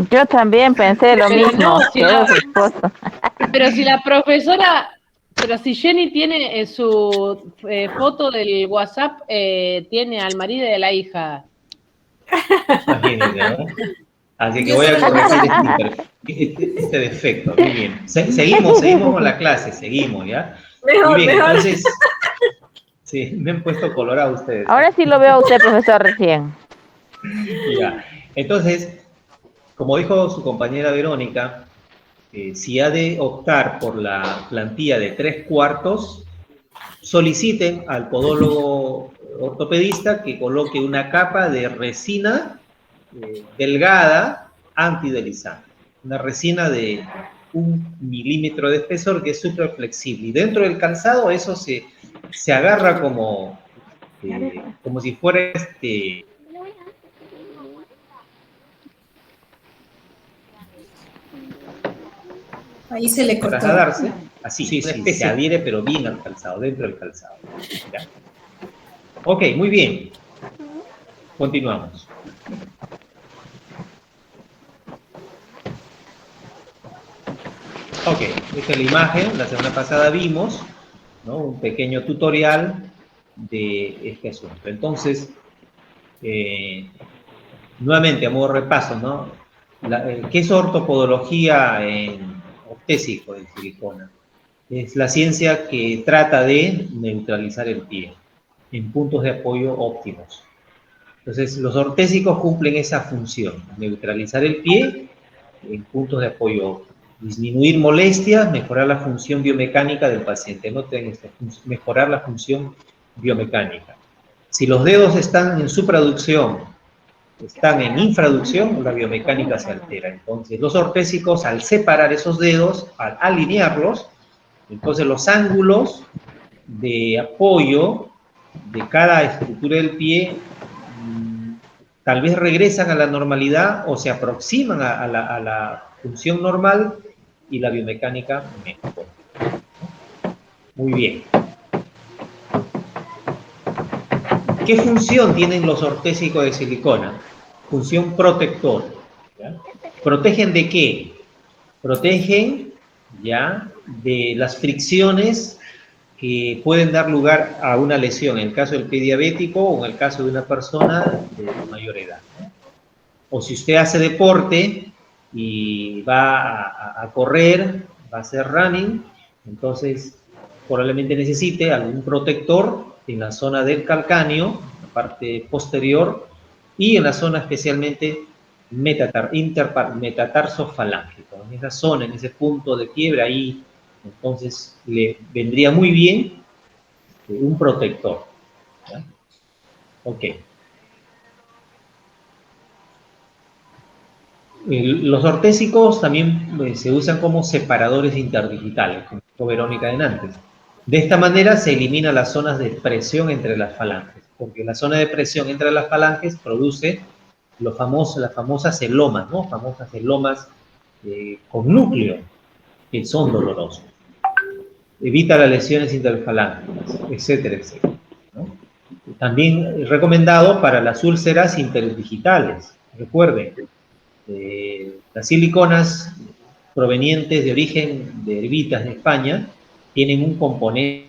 Yo también pensé lo Pero mismo, no, que era su esposo. pero si la profesora, pero si Jenny tiene su foto del WhatsApp, tiene al marido y a la hija. Imagínense, ¿no? Así que Yo voy solo a le corregir puse. este defecto. Muy bien. Seguimos con la clase, seguimos, ¿ya? Muy Mejor, bien, mejor. entonces, sí, me han puesto colorado ustedes. Ahora sí lo veo a usted, profesor, recién. Ya. Entonces, como dijo su compañera Verónica, si ha de optar por la plantilla de 3/4, soliciten al podólogo ortopedista que coloque una capa de resina delgada antideslizante. Una resina de 1 milímetro de espesor que es súper flexible. Y dentro del calzado eso se agarra como si fuera Ahí se le cortó. trasladarse, así, sí, se adhiere pero bien al calzado, dentro del calzado. ¿Ya? Ok, muy bien. Continuamos. Ok, esta es la imagen, la semana pasada vimos, ¿no? Un pequeño tutorial de este asunto. Entonces, nuevamente, a modo de repaso, ¿no? ¿Qué es ortopodología en ortésico de silicona? Es la ciencia que trata de neutralizar el pie en puntos de apoyo óptimos. Entonces, los ortésicos cumplen esa función, neutralizar el pie en puntos de apoyo óptimos. Disminuir molestias, mejorar la función biomecánica del paciente. Noten esto, mejorar la función biomecánica. Si los dedos están en supraducción, están en infraducción, la biomecánica se altera. Entonces, los ortésicos, al separar esos dedos, al alinearlos, entonces los ángulos de apoyo de cada estructura del pie tal vez regresan a la normalidad o se aproximan a la función normal y la biomecánica mejora. Muy bien. ¿Qué función tienen los ortésicos de silicona? Función protectora. ¿Ya? ¿Protegen de qué? Protegen ya de las fricciones que pueden dar lugar a una lesión, en el caso del pie diabético o en el caso de una persona de mayor edad, ¿no? O si usted hace deporte y va a correr, va a hacer running, entonces probablemente necesite algún protector en la zona del calcáneo, la parte posterior, y en la zona especialmente metatarsofalángito. En esa zona, en ese punto de quiebre, ahí entonces le vendría muy bien un protector. ¿Ya? Ok. Los ortésicos también se usan como separadores interdigitales, como dijo Verónica de antes. De esta manera se elimina las zonas de presión entre las falanges, porque la zona de presión entre las falanges produce las famosas celomas, ¿no? Famosas celomas con núcleo, que son dolorosos. Evita las lesiones interfalángicas, etcétera, etcétera, ¿no? También recomendado para las úlceras interdigitales. Recuerden, las siliconas provenientes de origen de Herbitas de España tienen un componente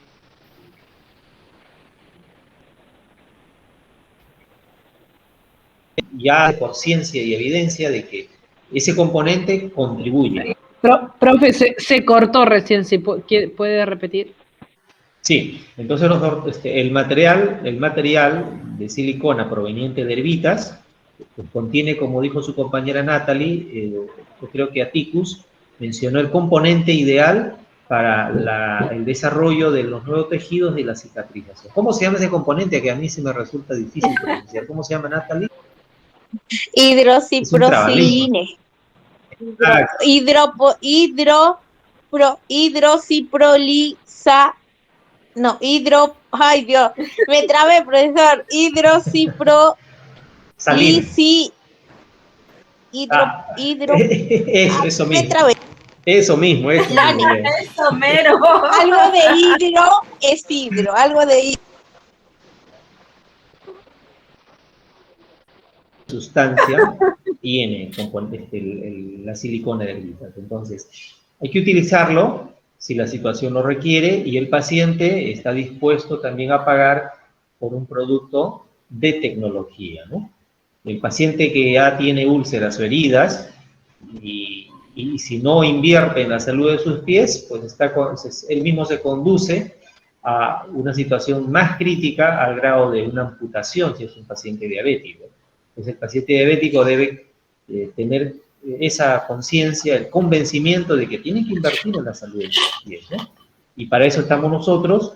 ya por ciencia y evidencia de que ese componente contribuye. Profe, se cortó recién, si puede repetir. Sí, entonces el material de silicona proveniente de Herbitas pues contiene, como dijo su compañera Natalie, yo creo que Atticus mencionó el componente ideal para el desarrollo de los nuevos tejidos y la cicatrización. ¿Cómo se llama ese componente que a mí se me resulta difícil pronunciar? ¿Cómo se llama, Natalie? Es un trabalengua. Hidrociprocline. Hidrociprolisa. No, ay Dios, me trabé, profesor. Hidrocipro. Salina. Eso Me mismo. trabé. Eso mismo, eso mismo. Eso mero. Algo de hidro es hidro, algo de hidro. sustancia tiene la silicona del glifosato. Entonces, hay que utilizarlo si la situación lo requiere y el paciente está dispuesto también a pagar por un producto de tecnología, ¿no? El paciente que ya tiene úlceras o heridas y si no invierte en la salud de sus pies, pues él mismo se conduce a una situación más crítica al grado de una amputación si es un paciente diabético. Entonces el paciente diabético debe tener esa conciencia, el convencimiento de que tiene que invertir en la salud de sus pies, ¿no? Y para eso estamos nosotros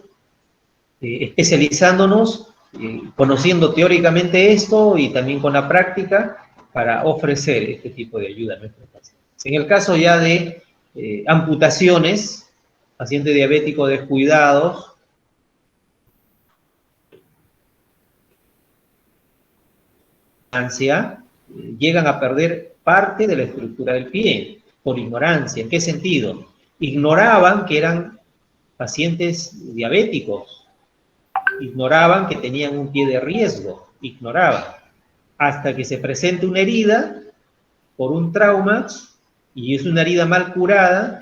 especializándonos, conociendo teóricamente esto y también con la práctica para ofrecer este tipo de ayuda a nuestros pacientes. En el caso ya de amputaciones, pacientes diabéticos descuidados, llegan a perder parte de la estructura del pie por ignorancia. ¿En qué sentido? Ignoraban que eran pacientes diabéticos, ignoraban que tenían un pie de riesgo, ignoraban, hasta que se presenta una herida por un trauma y es una herida mal curada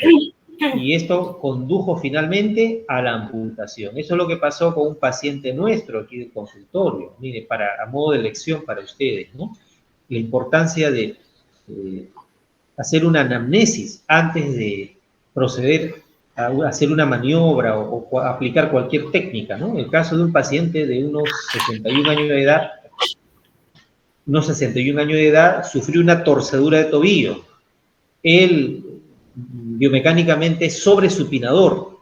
y esto condujo finalmente a la amputación. Eso es lo que pasó con un paciente nuestro aquí del consultorio. Mire, a modo de lección para ustedes, ¿no? La importancia de hacer una anamnesis antes de proceder a hacer una maniobra o aplicar cualquier técnica, ¿no? El caso de un paciente de unos 61 años de edad, sufrió una torcedura de tobillo. Él biomecánicamente es sobresupinador,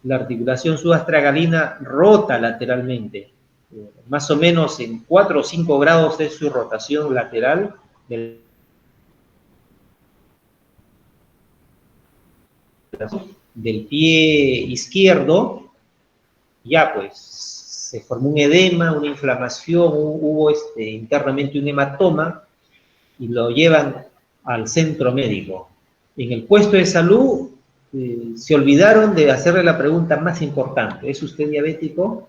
la articulación subastragalina rota lateralmente, más o menos en 4 o 5 grados de su rotación lateral del pie izquierdo. Ya pues se formó un edema, una inflamación, hubo internamente un hematoma y lo llevan al centro médico. En el puesto de salud se olvidaron de hacerle la pregunta más importante: ¿es usted diabético?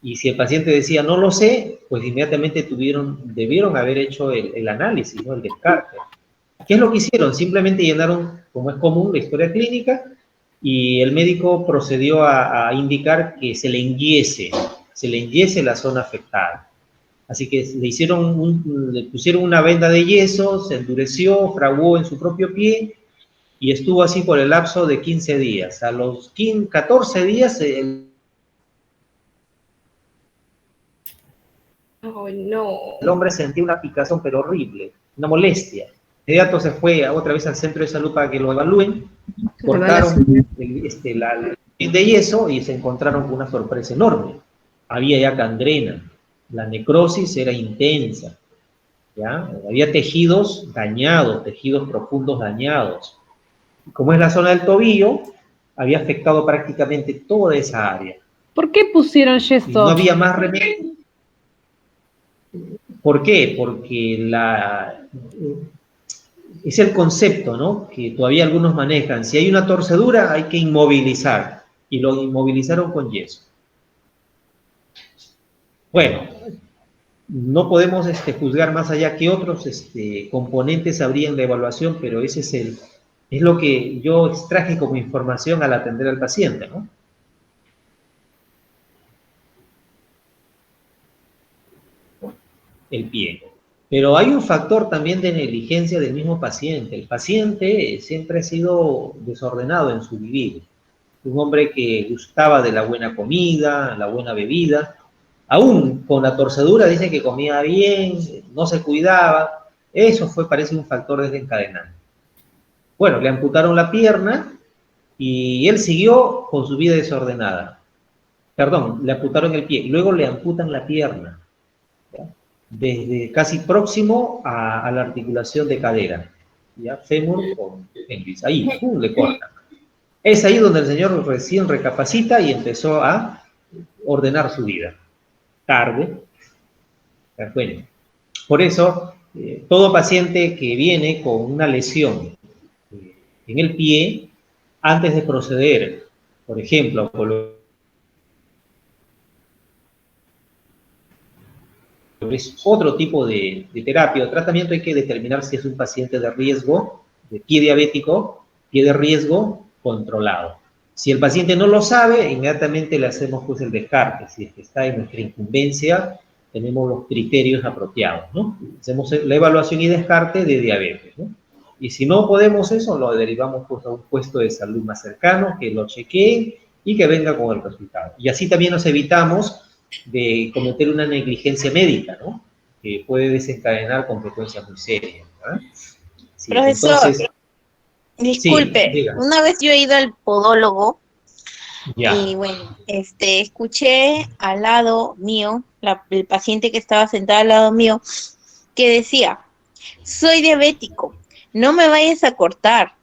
Y si el paciente decía no lo sé, pues inmediatamente debieron haber hecho el análisis, ¿no? El descarte. ¿Qué es lo que hicieron? Simplemente llenaron, como es común, la historia clínica y el médico procedió a indicar que se le enyiese la zona afectada. Así que le pusieron una venda de yeso, se endureció, fraguó en su propio pie y estuvo así por el lapso de 15 días. A los 14 días el hombre sentía una picazón pero horrible, una molestia. De inmediato se fue otra vez al centro de salud para que lo evalúen, cortaron la de yeso y se encontraron con una sorpresa enorme. Había ya gangrena. La necrosis era intensa, ¿ya? Había tejidos dañados, tejidos profundos dañados. Como es la zona del tobillo, había afectado prácticamente toda esa área. ¿Por qué pusieron yeso? Y no había más remedio. ¿Por qué? Porque es el concepto, ¿no?, que todavía algunos manejan. Si hay una torcedura, hay que inmovilizar. Y lo inmovilizaron con yeso. Bueno, no podemos juzgar más allá que otros componentes habrían de evaluación, pero ese es lo que yo extraje como información al atender al paciente, ¿no? El pie. Pero hay un factor también de negligencia del mismo paciente. El paciente siempre ha sido desordenado en su vivir. Un hombre que gustaba de la buena comida, la buena bebida. Aún con la torcedura dice que comía bien, no se cuidaba. Eso parece un factor desencadenante. Bueno, le amputaron la pierna y él siguió con su vida desordenada. Perdón, le amputaron el pie, luego le amputan la pierna, ¿ya? Desde casi próximo a la articulación de cadera, ¿ya? Fémur con pelvis, ahí, le cortan. Es ahí donde el señor recién recapacita y empezó a ordenar su vida. Tarde. Bueno, por eso, todo paciente que viene con una lesión en el pie, antes de proceder, por ejemplo, es otro tipo de terapia o tratamiento. Hay que determinar si es un paciente de riesgo, de pie diabético, pie de riesgo controlado. Si el paciente no lo sabe, inmediatamente le hacemos pues el descarte. Si es que está en nuestra incumbencia, tenemos los criterios apropiados, ¿no? Hacemos la evaluación y descarte de diabetes, ¿no? Y si no podemos eso, lo derivamos pues a un puesto de salud más cercano, que lo chequee y que venga con el resultado. Y así también nos evitamos de cometer una negligencia médica, ¿no? Que puede desencadenar consecuencias muy serias, ¿verdad? Sí, Profesor, entonces, disculpe, sí, diga. una vez yo he ido al podólogo Ya. y bueno, escuché al lado mío, el paciente que estaba sentado al lado mío, que decía, soy diabético, no me vayas a cortar,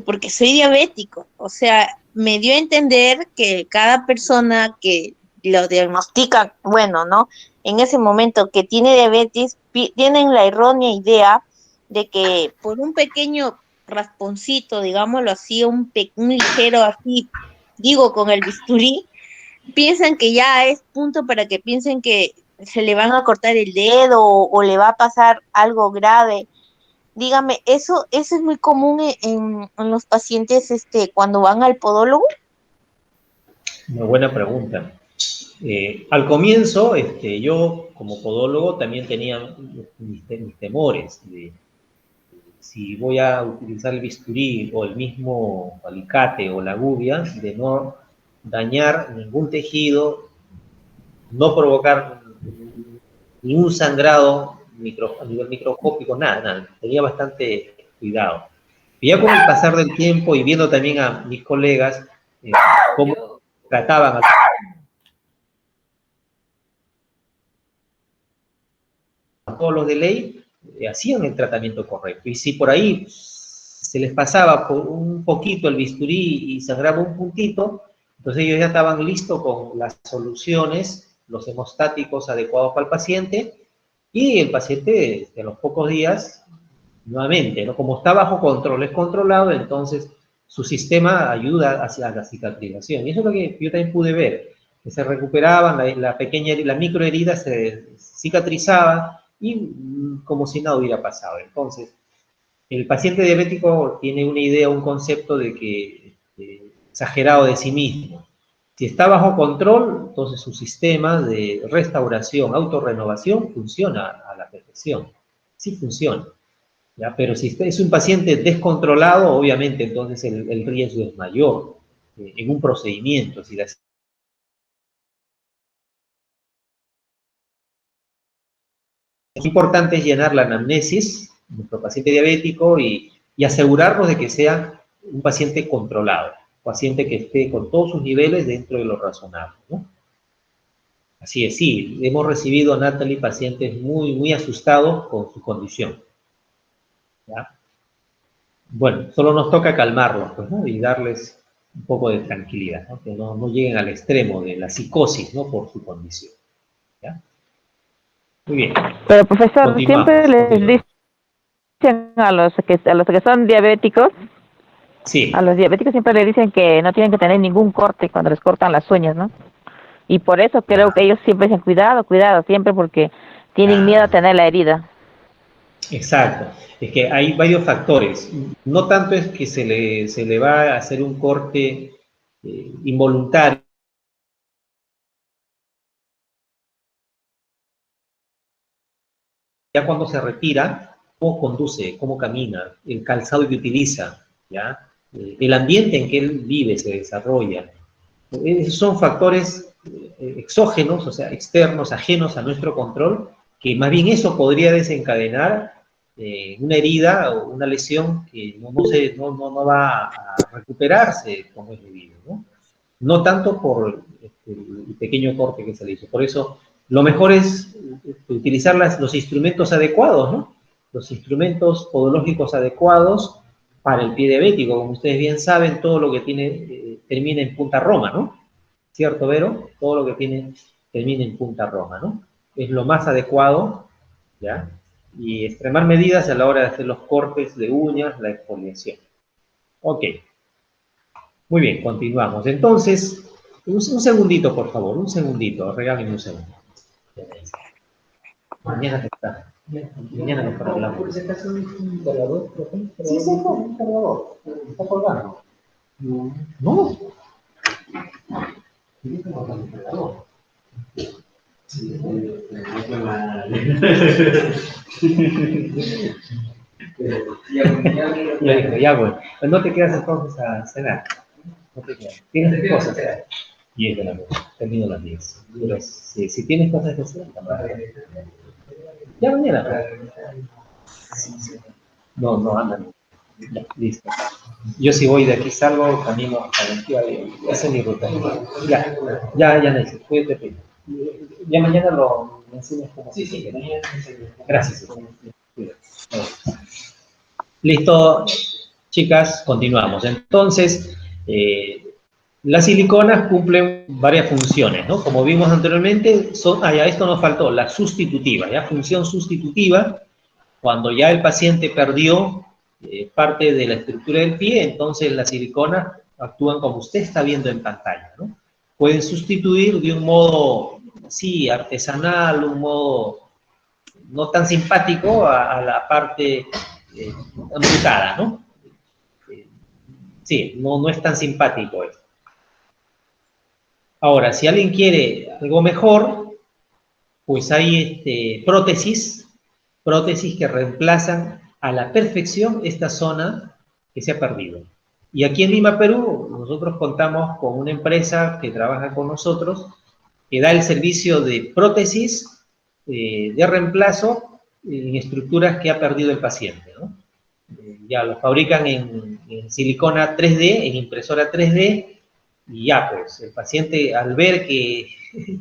porque soy diabético. O sea, me dio a entender que cada persona que lo diagnostican, bueno, ¿no? En ese momento que tiene diabetes, tienen la errónea idea de que por un pequeño rasponcito, digámoslo así, un ligero así, digo, con el bisturí, piensan que ya es punto para que piensen que se le van a cortar el dedo o le va a pasar algo grave. Dígame, eso es muy común en los pacientes cuando van al podólogo. Una buena pregunta. Al comienzo, yo como podólogo también tenía mis temores de si voy a utilizar el bisturí o el mismo alicate o la gubia, de no dañar ningún tejido, no provocar ningún sangrado a nivel microscópico, nada. Tenía bastante cuidado. Y ya con el pasar del tiempo y viendo también a mis colegas cómo trataban a todos los de ley, hacían el tratamiento correcto. Y si por ahí se les pasaba por un poquito el bisturí y sangraba un puntito, entonces ellos ya estaban listos con las soluciones, los hemostáticos adecuados para el paciente, y el paciente a los pocos días, nuevamente, ¿no? Como está bajo control, es controlado, entonces su sistema ayuda hacia la cicatrización. Y eso es lo que yo también pude ver, que se recuperaban, la microherida se cicatrizaba, y como si nada hubiera pasado. Entonces, el paciente diabético tiene una idea, un concepto de que exagerado de sí mismo. Si está bajo control, entonces su sistema de restauración, autorrenovación funciona a la perfección. Sí funciona. ¿Ya? Pero si es un paciente descontrolado, obviamente entonces el riesgo es mayor en un procedimiento. Si la Lo importante es llenar la anamnesis de nuestro paciente diabético y asegurarnos de que sea un paciente controlado, un paciente que esté con todos sus niveles dentro de lo razonable, ¿no? Así es, sí, hemos recibido, Natalie, pacientes muy, muy asustados con su condición, ¿ya? Bueno, solo nos toca calmarlos, pues, ¿no? Y darles un poco de tranquilidad, ¿no? Que no lleguen al extremo de la psicosis, ¿no? Por su condición, ¿ya? Muy bien. Pero profesor, siempre Continuamos. les dicen a los que son diabéticos, Sí. a los diabéticos siempre les dicen que no tienen que tener ningún corte cuando les cortan las uñas, ¿no? Y por eso creo que ellos siempre dicen cuidado, siempre porque tienen miedo a tener la herida. Exacto. Es que hay varios factores. No tanto es que se le va a hacer un corte involuntario. Ya cuando se retira, cómo conduce, cómo camina, el calzado que utiliza, ¿ya? El ambiente en que él vive, se desarrolla. Esos son factores exógenos, o sea, externos, ajenos a nuestro control, que más bien eso podría desencadenar una herida o una lesión que no va a recuperarse como es debido, ¿no? No tanto por el pequeño corte que se le hizo. Por eso, lo mejor es utilizar los instrumentos adecuados, ¿no? Los instrumentos podológicos adecuados para el pie diabético. Como ustedes bien saben, todo lo que tiene termina en punta Roma, ¿no? ¿Cierto, Vero? Todo lo que tiene termina en punta Roma, ¿no? Es lo más adecuado, ¿ya? Y extremar medidas a la hora de hacer los cortes de uñas, la exfoliación. Ok. Muy bien, continuamos. Entonces, un segundito, por favor, un segundito, regálenme un segundo. Mañana te está. Mañana mejor hablamos. Por si acaso un cargador, sí, sí, no, un cargador. Está colgando. No. Sí, está colgando el cargador. Sí, ya, bueno. Pues no te quedas entonces a cenar. No te quedas. Tienes cosas. 10 de la noche. Termino a las 10. Pero si tienes cosas que hacer, ya mañana. Sí. No, andan. Ya, listo. Yo si voy de aquí salgo, camino a la ciudad. Esa es mi ruta. Ya, Nancy, cuídate. Pino. Ya mañana lo enseñas como sí, mañana. Gracias. Listo, chicas, continuamos. Entonces, las siliconas cumplen varias funciones, ¿no? Como vimos anteriormente, ya esto nos faltó, la sustitutiva, ya función sustitutiva, cuando ya el paciente perdió parte de la estructura del pie, entonces las siliconas actúan como usted está viendo en pantalla, ¿no? Pueden sustituir de un modo, sí, artesanal, un modo no tan simpático a la parte amputada, ¿no? Sí, no es tan simpático esto. Ahora, si alguien quiere algo mejor, pues hay prótesis que reemplazan a la perfección esta zona que se ha perdido. Y aquí en Lima, Perú, nosotros contamos con una empresa que trabaja con nosotros, que da el servicio de prótesis de reemplazo en estructuras que ha perdido el paciente, ¿no? Ya lo fabrican en silicona 3D, en impresora 3D, y ya pues el paciente al ver que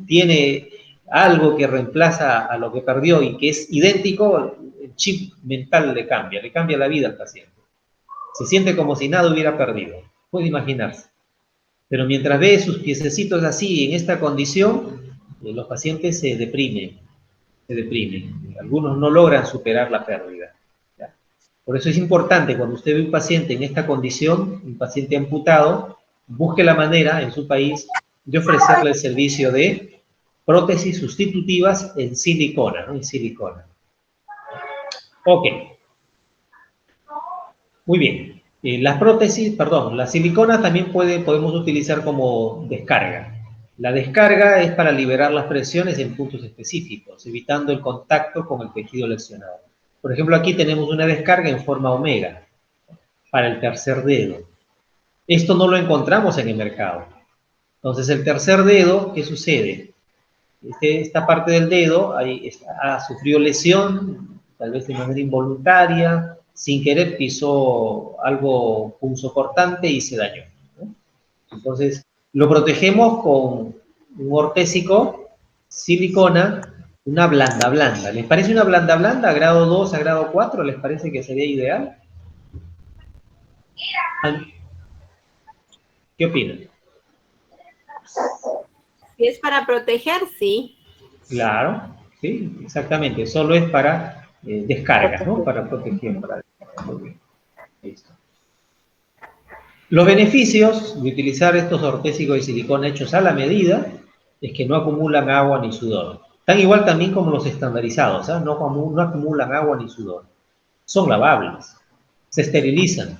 tiene algo que reemplaza a lo que perdió y que es idéntico, el chip mental le cambia la vida al paciente. Se siente como si nada hubiera perdido, puede imaginarse. Pero mientras ve sus piececitos así, en esta condición, los pacientes se deprimen. Algunos no logran superar la pérdida. ¿Ya? Por eso es importante, cuando usted ve un paciente en esta condición, un paciente amputado, busque la manera en su país de ofrecerle el servicio de prótesis sustitutivas en silicona, ¿no? En silicona. Ok. Muy bien. Las siliconas también podemos utilizar como descarga. La descarga es para liberar las presiones en puntos específicos, evitando el contacto con el tejido lesionado. Por ejemplo, aquí tenemos una descarga en forma omega para el tercer dedo. Esto no lo encontramos en el mercado. Entonces, el tercer dedo, ¿qué sucede? Esta parte del dedo ha sufrido lesión, tal vez de manera involuntaria, sin querer pisó algo punzocortante y se dañó, ¿no? Entonces, lo protegemos con un ortésico, silicona, una blanda. ¿Les parece una blanda? ¿A grado 2, a grado 4? ¿Les parece que sería ideal? ¿Qué opinan? Si es para proteger, sí. Claro, sí, exactamente. Solo es para descargas, ¿no? Para protección. Listo. Los beneficios de utilizar estos ortésicos de silicona hechos a la medida es que no acumulan agua ni sudor. Están igual también como los estandarizados, ¿eh? No acumulan agua ni sudor. Son lavables, se esterilizan,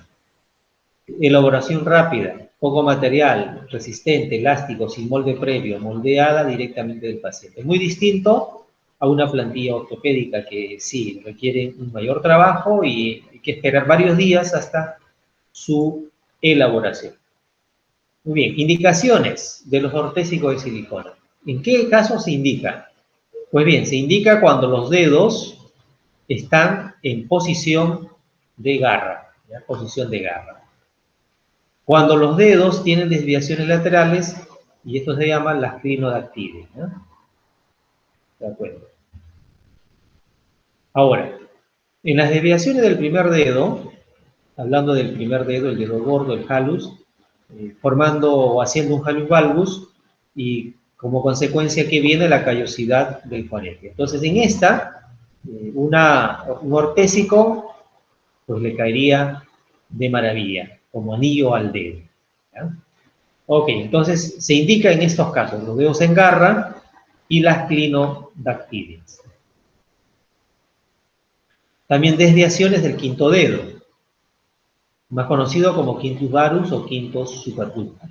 elaboración rápida, poco material, resistente, elástico, sin molde previo, moldeada directamente del paciente. Es muy distinto a una plantilla ortopédica que sí requiere un mayor trabajo y hay que esperar varios días hasta su elaboración. Muy bien, indicaciones de los ortésicos de silicona. ¿En qué caso se indica? Pues bien, se indica cuando los dedos están en posición de garra, ¿ya? Posición de garra. Cuando los dedos tienen desviaciones laterales, y esto se llama las clinodactiles, ¿no? ¿De acuerdo? Ahora, en las desviaciones del primer dedo, hablando del primer dedo, el dedo gordo, el halus, formando o haciendo un halus valgus, y como consecuencia que viene la callosidad del juanete. Entonces, en esta, un ortésico, pues le caería de maravilla, como anillo al dedo. ¿Ya? Ok, entonces se indica en estos casos los dedos en garra y las clinodactiles. También desviaciones del quinto dedo, más conocido como quintus varus o quintus superductus.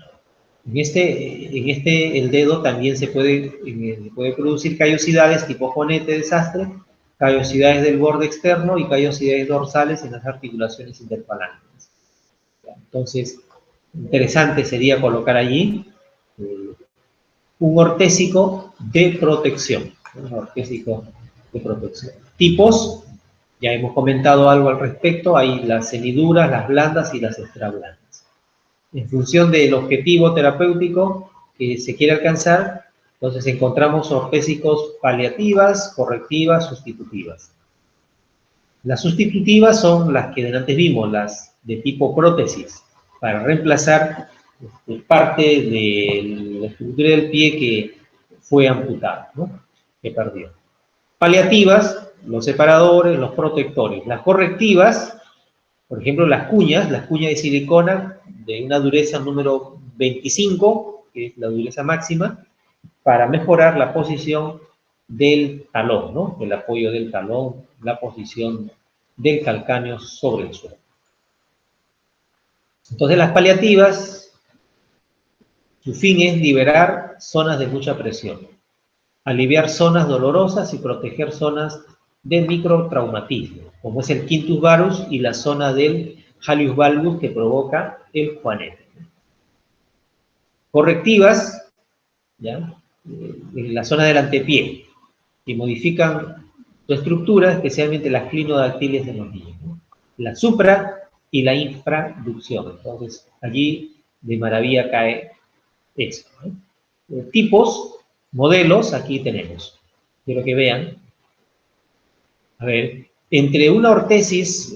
En este el dedo también se puede producir callosidades tipo jonete desastre, callosidades del borde externo y callosidades dorsales en las articulaciones interfalanges. Entonces, interesante sería colocar allí un ortésico de protección. Un ortésico de protección. Tipos, ya hemos comentado algo al respecto, hay las semiduras, las blandas y las extrablandas. En función del objetivo terapéutico que se quiere alcanzar, entonces encontramos ortésicos paliativas, correctivas, sustitutivas. Las sustitutivas son las que antes vimos, las de tipo prótesis, para reemplazar parte de la estructura del pie que fue amputada, ¿no? Que perdió. Paliativas, los separadores, los protectores. Las correctivas, por ejemplo, las cuñas de silicona de una dureza número 25, que es la dureza máxima, para mejorar la posición del talón, ¿no? El apoyo del talón, la posición del calcáneo sobre el suelo. Entonces, las paliativas, su fin es liberar zonas de mucha presión, aliviar zonas dolorosas y proteger zonas de microtraumatismo, como es el quintus varus y la zona del hallux valgus que provoca el juanete. Correctivas, ¿ya? En la zona del antepié, que modifican su estructura, especialmente las clinodactiles de los niños, ¿no? La supra y la infraducción. Entonces, allí de maravilla cae eso, ¿no? Tipos, modelos, aquí tenemos. Quiero que vean. A ver, entre una ortesis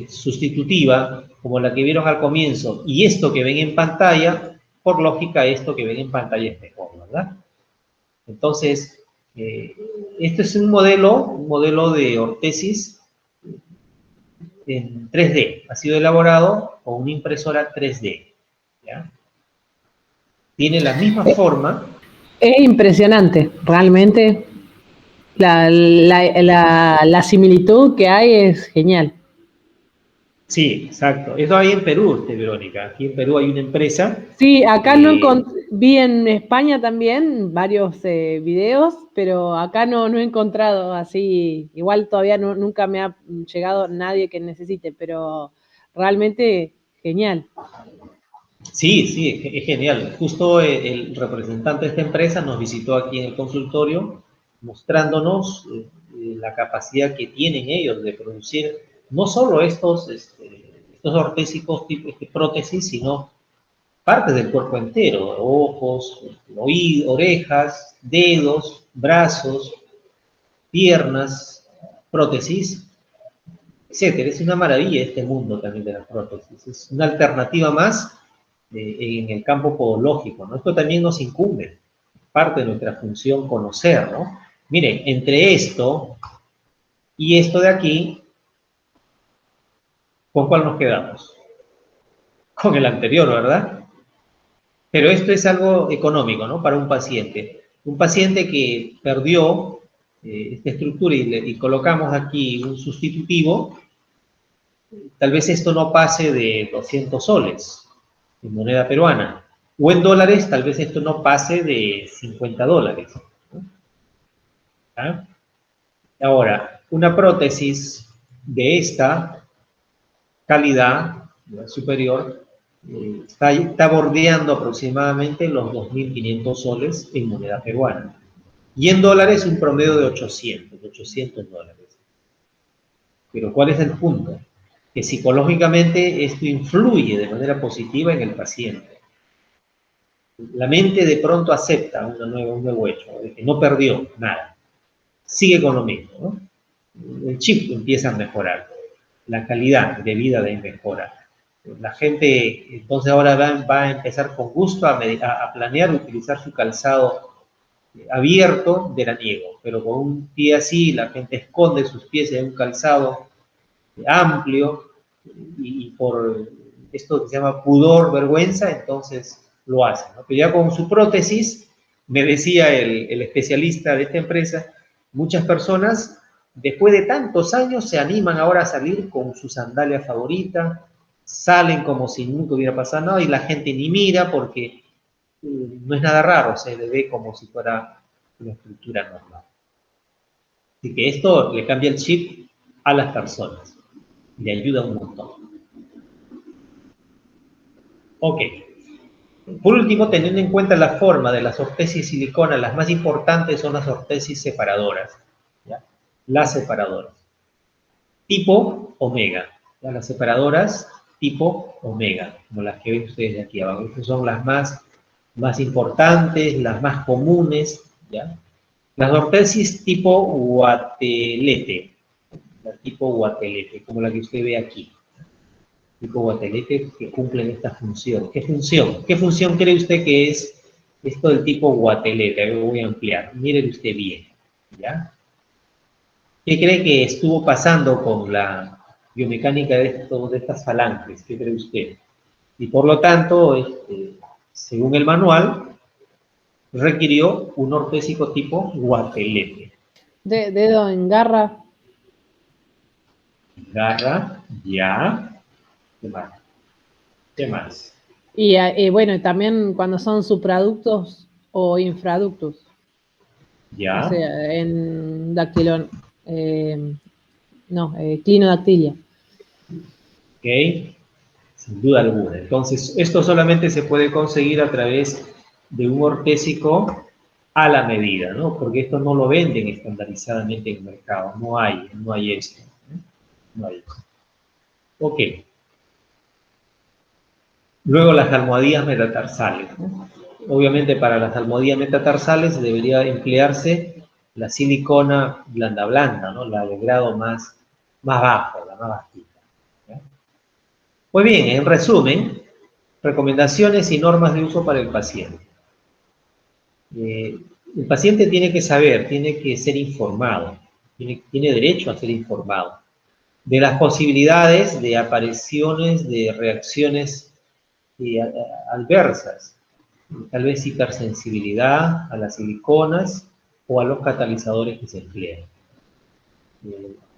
sustitutiva, como la que vieron al comienzo, y esto que ven en pantalla, por lógica, esto que ven en pantalla es mejor, ¿verdad? Entonces, este es un modelo de ortesis en 3D. Ha sido elaborado con una impresora 3D, ¿ya? Tiene la misma forma. Es impresionante, realmente. La similitud que hay es genial. Sí, exacto. Eso hay en Perú, Verónica. Aquí en Perú hay una empresa. Sí, acá vi en España también varios videos, pero acá no he encontrado así. Igual todavía nunca me ha llegado nadie que necesite, pero realmente genial. Sí, es genial. Justo el representante de esta empresa nos visitó aquí en el consultorio mostrándonos la capacidad que tienen ellos de producir no solo estos ortésicos tipo prótesis, sino partes del cuerpo entero, ojos, orejas, dedos, brazos, piernas, prótesis, etcétera. Es una maravilla este mundo también de las prótesis. Es una alternativa más en el campo podológico, ¿no? Esto también nos incumbe, parte de nuestra función conocer, ¿no? Miren, entre esto y esto de aquí, ¿con cuál nos quedamos? Con el anterior, ¿verdad? Pero esto es algo económico, ¿no? Para un paciente. Un paciente que perdió esta estructura y colocamos aquí un sustitutivo, tal vez esto no pase de 200 soles en moneda peruana. O en dólares, tal vez esto no pase de $50. ¿No? ¿Ah? Ahora, una prótesis de esta calidad superior está bordeando aproximadamente los 2.500 soles en moneda peruana. Y en dólares un promedio de 800 dólares. Pero ¿cuál es el punto? Que psicológicamente esto influye de manera positiva en el paciente. La mente de pronto acepta un nuevo hecho, de que no perdió nada. Sigue con lo mismo, ¿no? El chip empieza a mejorar, la calidad de vida mejora. La gente entonces ahora va a empezar con gusto a planear utilizar su calzado abierto veraniego, pero con un pie así, la gente esconde sus pies en un calzado amplio y por esto que se llama pudor, vergüenza, entonces lo hacen, ¿no? Pero ya con su prótesis, me decía el especialista de esta empresa, muchas personas después de tantos años se animan ahora a salir con su sandalia favorita, salen como si nunca hubiera pasado nada y la gente ni mira porque no es nada raro, se le ve como si fuera una estructura normal. Así que esto le cambia el chip a las personas, le ayuda un montón. Ok. Por último, teniendo en cuenta la forma de las ortesis silicona, las más importantes son las ortesis separadoras, ¿ya? Las separadoras. Tipo omega, ¿ya? Las separadoras tipo omega, como las que ven ustedes de aquí abajo. Estas son las más importantes, las más comunes, ¿ya? Las ortesis tipo guatelete, la tipo guatelete, como la que usted ve aquí. Tipo guatelete que cumplen esta función. ¿Qué función? ¿Qué función cree usted que es esto del tipo guatelete? A ver, voy a ampliar. Mire usted bien, ¿ya? ¿Qué cree que estuvo pasando con la biomecánica de estas falanges? ¿Qué cree usted? Y por lo tanto, según el manual, requirió un ortésico tipo guatelete. Dedo en garra. Garra, ya. ¿Qué más? ¿Qué más? Y bueno, también cuando son supraductos o infraductos. Ya. O sea, en dactilón. Clinodactilia. Ok. Sin duda alguna. Entonces, esto solamente se puede conseguir a través de un ortésico a la medida, ¿no? Porque esto no lo venden estandarizadamente en el mercado. No hay esto. No hay esto. Ok. Luego las almohadillas metatarsales, ¿no? Obviamente para las almohadillas metatarsales debería emplearse la silicona blanda, ¿no? La de grado más bajo, la más bajita. ¿Ya? Pues bien, en resumen, recomendaciones y normas de uso para el paciente. El paciente tiene que saber, tiene que ser informado, tiene derecho a ser informado de las posibilidades de apariciones de reacciones adversas, tal vez hipersensibilidad a las siliconas o a los catalizadores que se emplean.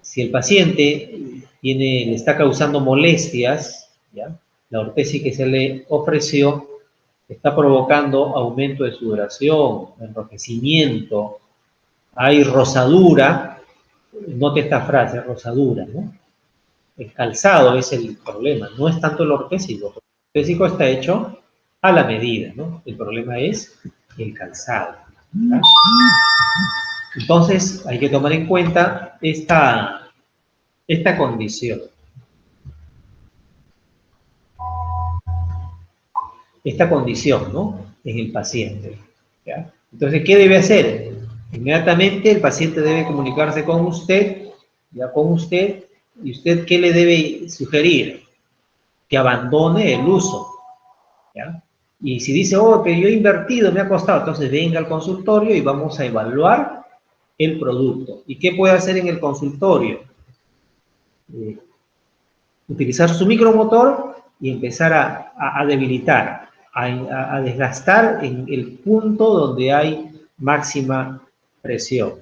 Si el paciente le está causando molestias, ¿ya? La ortesis que se le ofreció está provocando aumento de sudoración, enrojecimiento, hay rosadura, note esta frase, rosadura, ¿no? El calzado es el problema, no es tanto el ortésico. El ortésico está hecho a la medida, ¿no? El problema es el calzado, ¿verdad? Entonces, hay que tomar en cuenta esta condición. Esta condición, ¿no? En el paciente, ¿ya? Entonces, ¿qué debe hacer? Inmediatamente el paciente debe comunicarse con usted, y usted, ¿qué le debe sugerir? Que abandone el uso, ¿ya? Y si dice, oh, que yo he invertido, me ha costado, entonces venga al consultorio y vamos a evaluar el producto. ¿Y qué puede hacer en el consultorio? Utilizar su micromotor y empezar a debilitar, a desgastar en el punto donde hay máxima presión.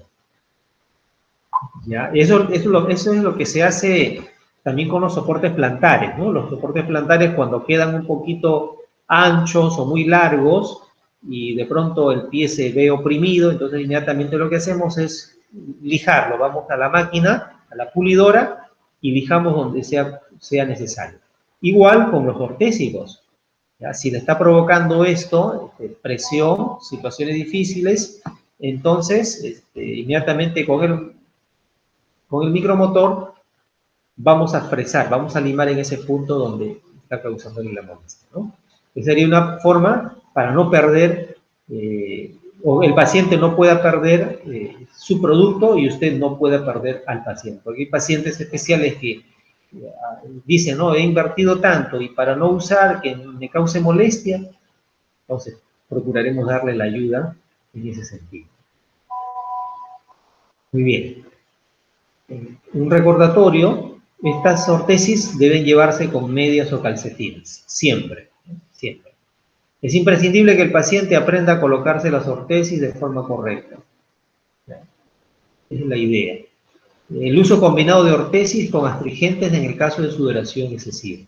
¿Ya? Eso es lo que se hace también con los soportes plantares, ¿no? Los soportes plantares cuando quedan un poquito anchos o muy largos y de pronto el pie se ve oprimido, entonces inmediatamente lo que hacemos es lijarlo, vamos a la máquina, a la pulidora y lijamos donde sea necesario. Igual con los ortésicos, ¿ya? Si le está provocando esto, presión, situaciones difíciles, entonces inmediatamente con el micromotor vamos a fresar, vamos a limar en ese punto donde está causando la molestia, ¿no? Esa sería una forma para no perder, o el paciente no pueda perder su producto y usted no pueda perder al paciente. Porque hay pacientes especiales que dicen, no, he invertido tanto y para no usar, que me cause molestia, entonces procuraremos darle la ayuda en ese sentido. Muy bien. Un recordatorio, estas ortesis deben llevarse con medias o calcetines, siempre, siempre. Es imprescindible que el paciente aprenda a colocarse las ortesis de forma correcta. Esa es la idea. El uso combinado de ortesis con astringentes en el caso de sudoración excesiva.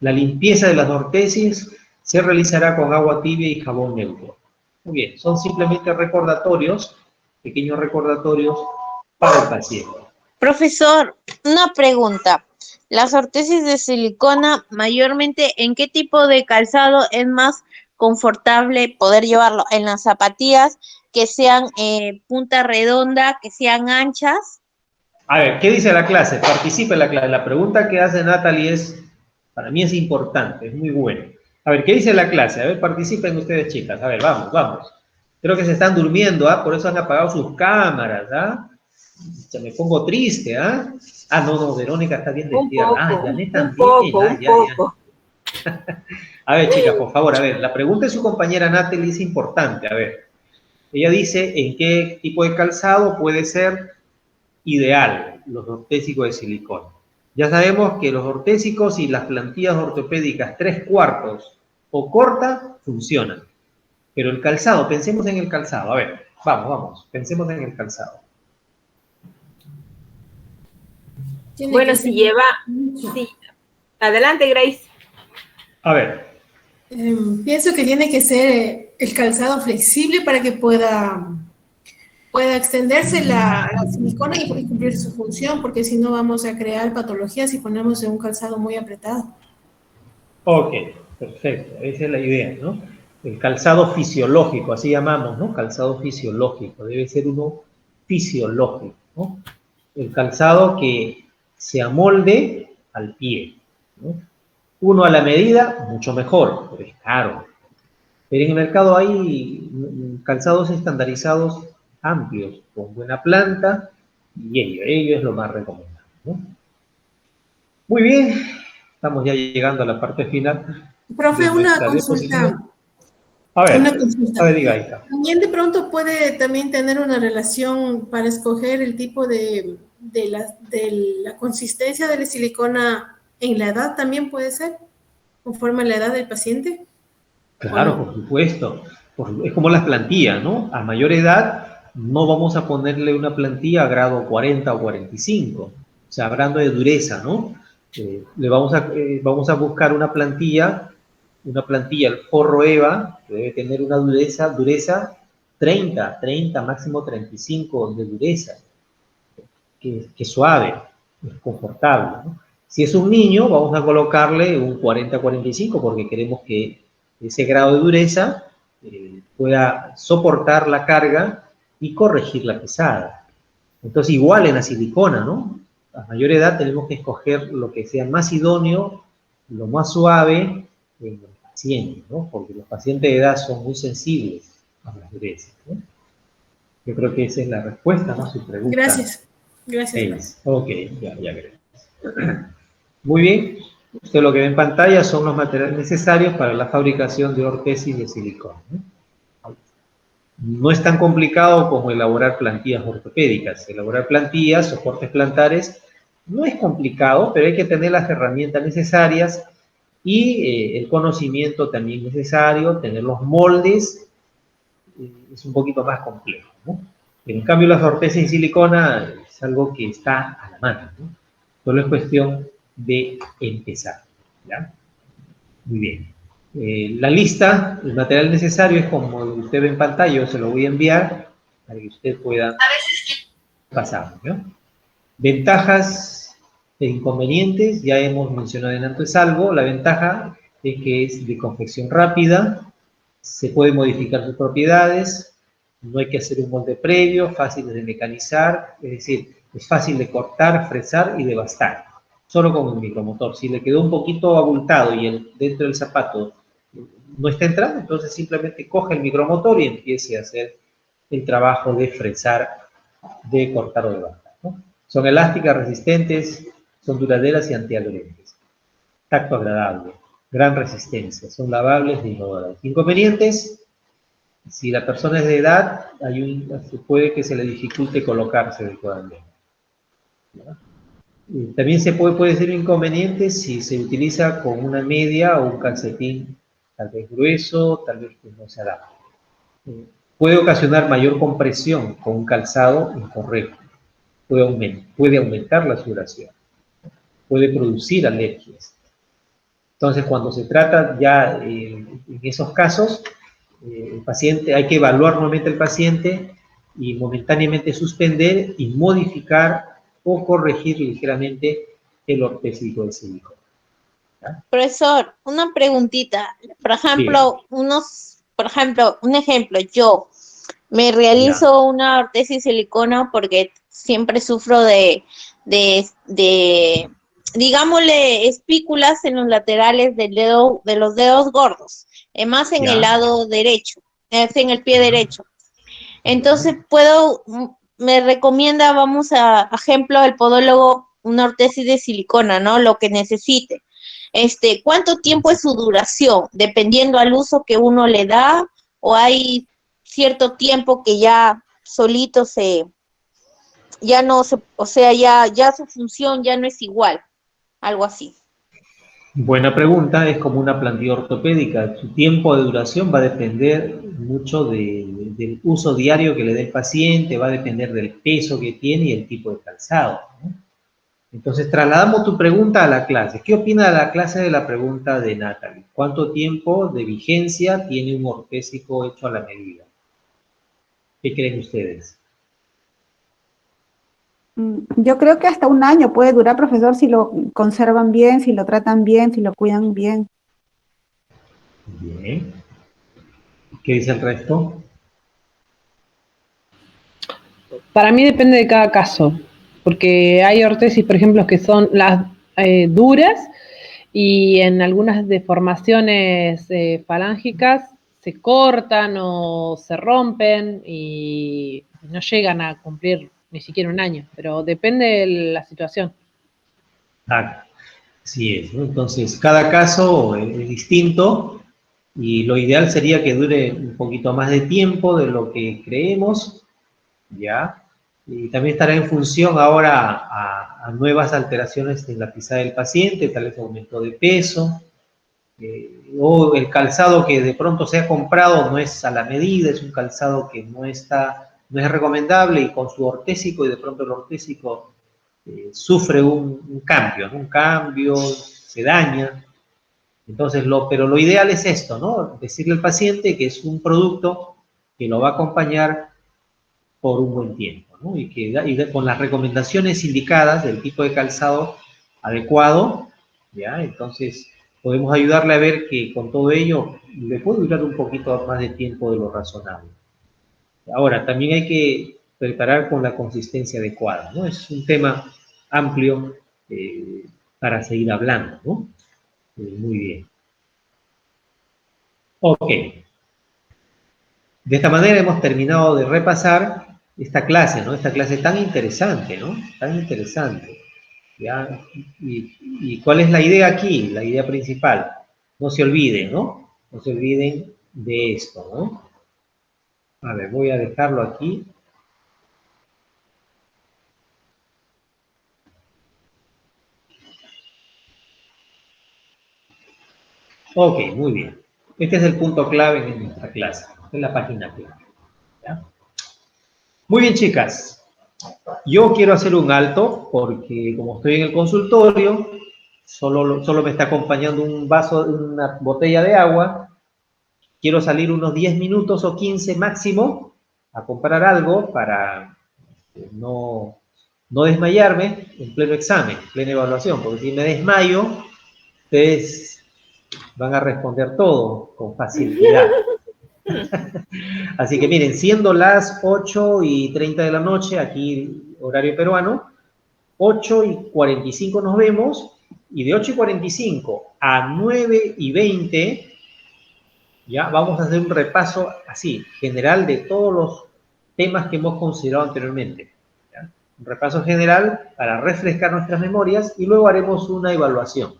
La limpieza de las ortesis se realizará con agua tibia y jabón neutro. Muy bien, son simplemente recordatorios, pequeños recordatorios para el paciente. Profesor, una pregunta. Las ortesis de silicona, mayormente, ¿en qué tipo de calzado es más confortable poder llevarlo? ¿En las zapatillas que sean punta redonda, que sean anchas? A ver, ¿qué dice la clase? Participa en la clase. La pregunta que hace Natalie es, para mí es importante, es muy buena. A ver, ¿qué dice la clase? A ver, participen ustedes, chicas. A ver, vamos, vamos. Creo que se están durmiendo, ¿ah? Por eso han apagado sus cámaras, ¿ah? Ya me pongo triste, ¿ah? Ah, no, Verónica está bien Un despierta. poco, Ah, Janet un también. poco, Ah, un ya. poco. A ver, chicas, por favor, a ver, la pregunta de su compañera Natalie es importante. A ver, ella dice en qué tipo de calzado puede ser ideal los ortésicos de silicona. Ya sabemos que los ortésicos y las plantillas ortopédicas 3/4 o corta funcionan. Pero el calzado, pensemos en el calzado. A ver, vamos, pensemos en el calzado. Bueno, si lleva... Sí. Adelante, Grace. A ver. Pienso que tiene que ser el calzado flexible para que pueda extenderse la silicona y cumplir su función, porque si no vamos a crear patologías si ponemos en un calzado muy apretado. Ok, perfecto, esa es la idea, ¿no? El calzado fisiológico, así llamamos, ¿no? Calzado fisiológico, debe ser uno fisiológico, ¿no? El calzado que se amolde al pie, ¿no? Uno a la medida, mucho mejor, pero es caro. Pero en el mercado hay calzados estandarizados amplios, con buena planta, y ello es lo más recomendable, ¿no? Muy bien, estamos ya llegando a la parte final. Profe, una consulta. A ver, diga, hija. También de pronto puede también tener una relación para escoger el tipo de la consistencia de la silicona en la edad, también puede ser, conforme a la edad del paciente. Claro, por supuesto. Es como las plantillas, ¿no? A mayor edad no vamos a ponerle una plantilla a grado 40 o 45. O sea, hablando de dureza, ¿no? Vamos a buscar una plantilla, el forro EVA, que debe tener una dureza 30, máximo 35 de dureza, que es suave, es confortable, ¿no? Si es un niño, vamos a colocarle un 40-45 porque queremos que ese grado de dureza pueda soportar la carga y corregir la pesada. Entonces, igual en la silicona, ¿no? A mayor edad tenemos que escoger lo que sea más idóneo, lo más suave en el paciente, ¿no? Porque los pacientes de edad son muy sensibles a las durezas, ¿no? Yo creo que esa es la respuesta, ¿no? Su pregunta. Gracias. Gracias. Ok, ya gracias. Muy bien. Usted lo que ve en pantalla son los materiales necesarios para la fabricación de ortesis de silicona, ¿no? No es tan complicado como elaborar plantillas ortopédicas. Elaborar plantillas, soportes plantares, no es complicado, pero hay que tener las herramientas necesarias y el conocimiento también necesario, tener los moldes, es un poquito más complejo, ¿no? En cambio, las ortesis en silicona es algo que está a la mano, ¿no? Solo es cuestión de empezar, ¿ya? Muy bien. La lista, el material necesario es como usted ve en pantalla, yo se lo voy a enviar para que usted pueda pasar, ¿no? Ventajas e inconvenientes, ya hemos mencionado en antes algo. La ventaja es que es de confección rápida, se puede modificar sus propiedades, no hay que hacer un molde previo, fácil de mecanizar, es decir, es fácil de cortar, fresar y de bastar, solo con un micromotor. Si le quedó un poquito abultado y dentro del zapato no está entrando, entonces simplemente coge el micromotor y empiece a hacer el trabajo de fresar, de cortar o de bastar, ¿no? Son elásticas, resistentes, son duraderas y antiadherentes. Tacto agradable, gran resistencia, son lavables e inodoras. Inconvenientes: si la persona es de edad, puede que se le dificulte colocarse adecuadamente, ¿no? También puede ser un inconveniente si se utiliza con una media o un calcetín tal vez grueso, tal vez que no se adapte. Puede ocasionar mayor compresión con un calzado incorrecto. puede aumentar la sudoración, puede producir alergias. Entonces, cuando se trata ya en esos casos, el paciente, hay que evaluar nuevamente al paciente y momentáneamente suspender y modificar o corregir ligeramente el ortésico de silicona. ¿Ya? Profesor, una preguntita. Bien. Un ejemplo, yo me Ya. realizo una ortesis silicona porque siempre sufro de, digámosle, espículas en los laterales del dedo, de los dedos gordos, más en el Ya. lado derecho, es en el pie Ya. derecho. Ya. Entonces me recomienda, vamos a ejemplo, el podólogo, una ortesis de silicona, ¿no? Lo que necesite. ¿Cuánto tiempo es su duración? Dependiendo al uso que uno le da, o hay cierto tiempo que ya solito ya no se, o sea, ya su función ya no es igual, algo así. Buena pregunta, es como una plantilla ortopédica. Su tiempo de duración va a depender mucho del uso diario que le dé el paciente, va a depender del peso que tiene y el tipo de calzado, ¿no? Entonces, trasladamos tu pregunta a la clase. ¿Qué opina la clase de la pregunta de Natalie? ¿Cuánto tiempo de vigencia tiene un ortésico hecho a la medida? ¿Qué creen ustedes? Yo creo que hasta un año puede durar, profesor, si lo conservan bien, si lo tratan bien, si lo cuidan bien. Bien. ¿Qué dice el resto? Para mí depende de cada caso, porque hay ortesis, por ejemplo, que son las duras y en algunas deformaciones falángicas se cortan o se rompen y no llegan a cumplir ni siquiera un año, pero depende de la situación. Ah, así es, ¿no? Entonces, cada caso es distinto y lo ideal sería que dure un poquito más de tiempo de lo que creemos, ¿ya? Y también estará en función ahora a nuevas alteraciones en la pisada del paciente, tal vez aumento de peso, o el calzado que de pronto se ha comprado no es a la medida, es un calzado que no es recomendable y con su ortésico y de pronto el ortésico sufre un cambio, ¿no? Un cambio, se daña. Entonces, pero lo ideal es esto, ¿no? Decirle al paciente que es un producto que lo va a acompañar por un buen tiempo, ¿no? Con las recomendaciones indicadas del tipo de calzado adecuado, ¿ya? Entonces, podemos ayudarle a ver que con todo ello le puede durar un poquito más de tiempo de lo razonable. Ahora, también hay que preparar con la consistencia adecuada, ¿no? Es un tema amplio para seguir hablando, ¿no? Muy bien. Ok. De esta manera hemos terminado de repasar esta clase, ¿no? Esta clase tan interesante, ¿no? Tan interesante. ¿Ya? ¿Y cuál es la idea aquí? La idea principal. No se olviden, ¿no? No se olviden de esto, ¿no? A ver, voy a dejarlo aquí. Ok, muy bien. Este es el punto clave de nuestra clase. Esta es la página clave. ¿Ya? Muy bien, chicas. Yo quiero hacer un alto porque como estoy en el consultorio, solo me está acompañando un vaso, una botella de agua. Quiero salir unos 10 minutos o 15 máximo a comprar algo para no desmayarme en pleno examen, en plena evaluación, porque si me desmayo, ustedes van a responder todo con facilidad. Así que miren, siendo las 8:30 de la noche, aquí horario peruano, 8:45 nos vemos, y de 8:45 a 9:20, ya vamos a hacer un repaso así, general de todos los temas que hemos considerado anteriormente. ¿Ya? Un repaso general para refrescar nuestras memorias y luego haremos una evaluación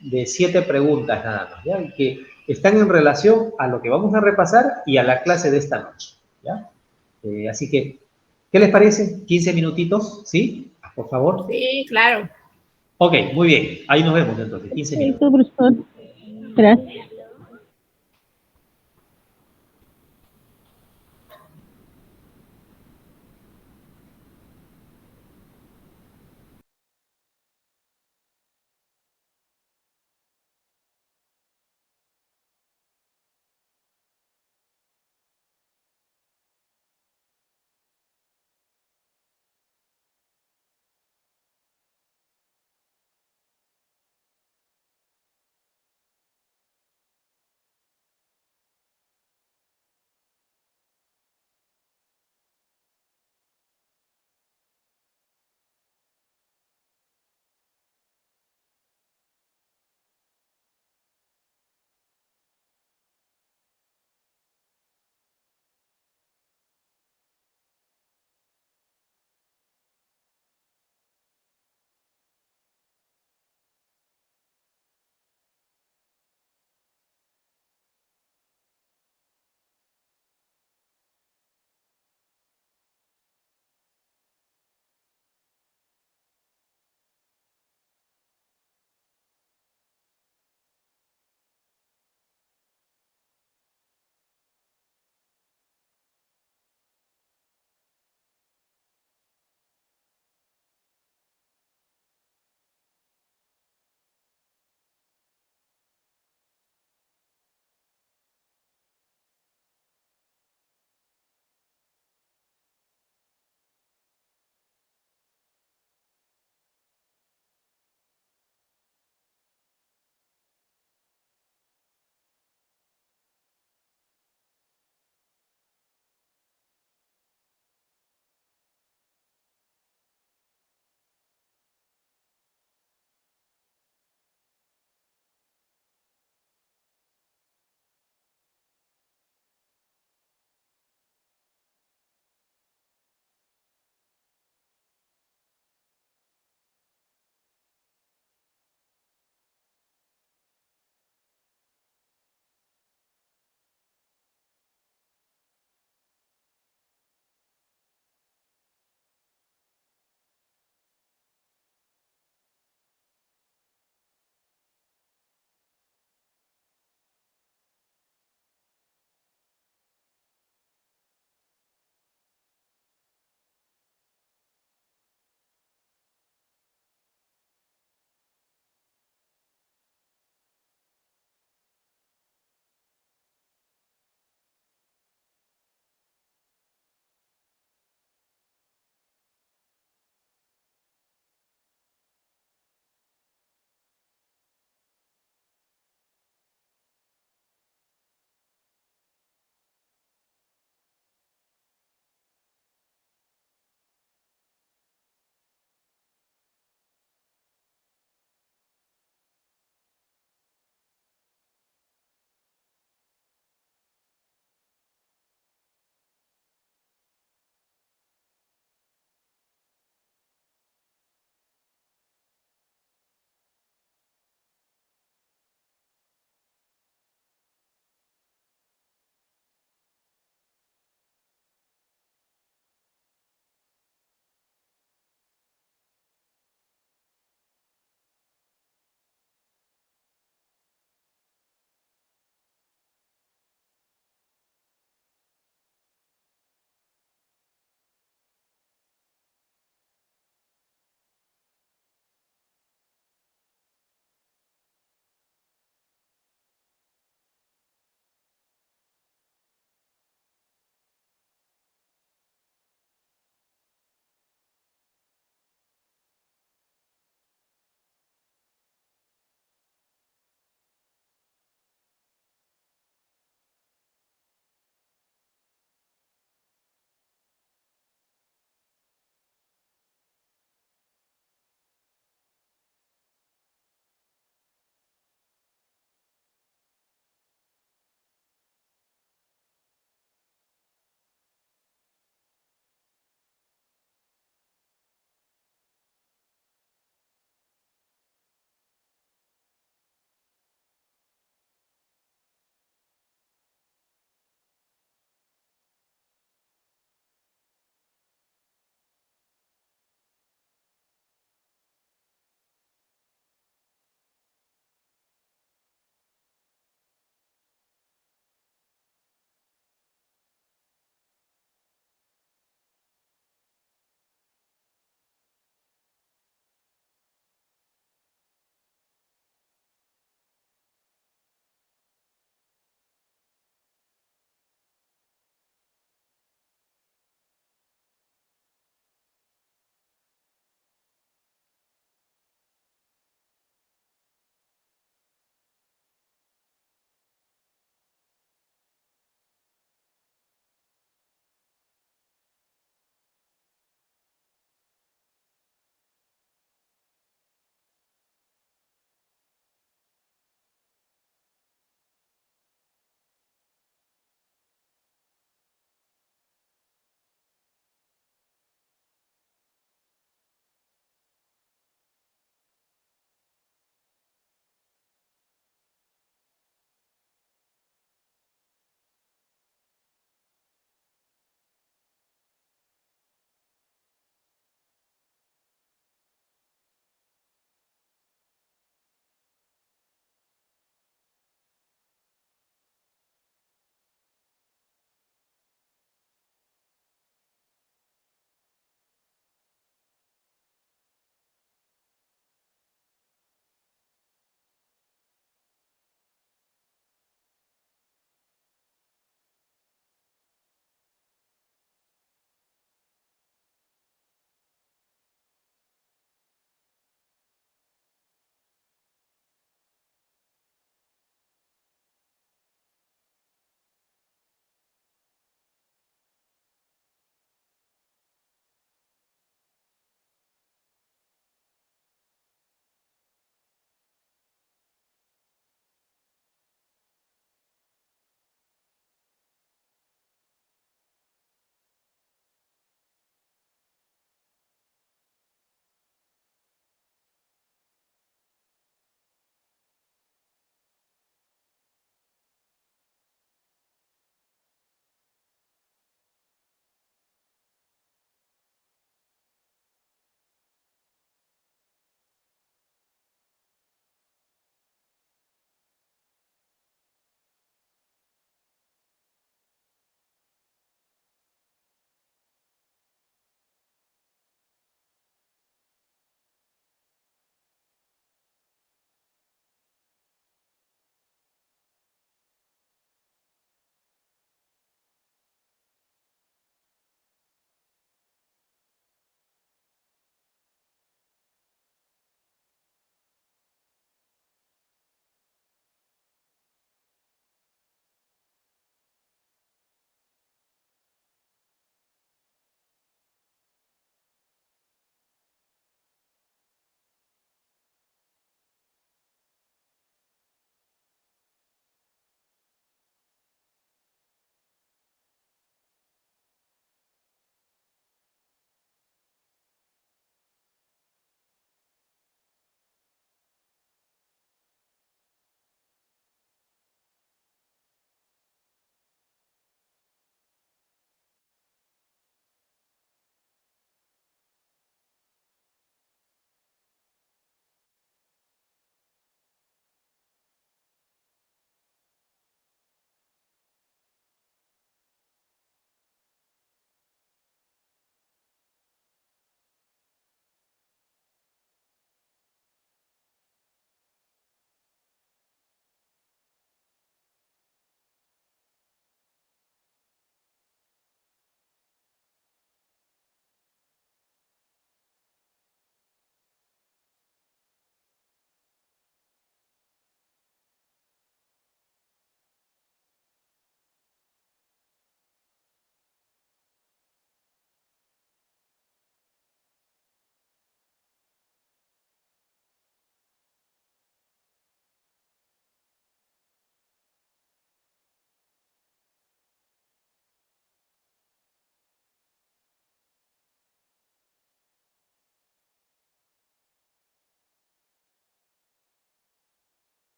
de 7 preguntas nada más, ¿ya? Que están en relación a lo que vamos a repasar y a la clase de esta noche, ¿ya? Así que, ¿qué les parece? 15 minutitos, ¿sí? Por favor. Sí, claro. Ok, muy bien. Ahí nos vemos entonces, 15 minutos. Perfecto, profesor. Gracias.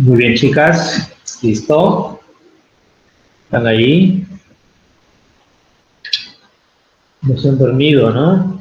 Muy bien, chicas. ¿Listo? ¿Están ahí? No se han dormido, ¿no?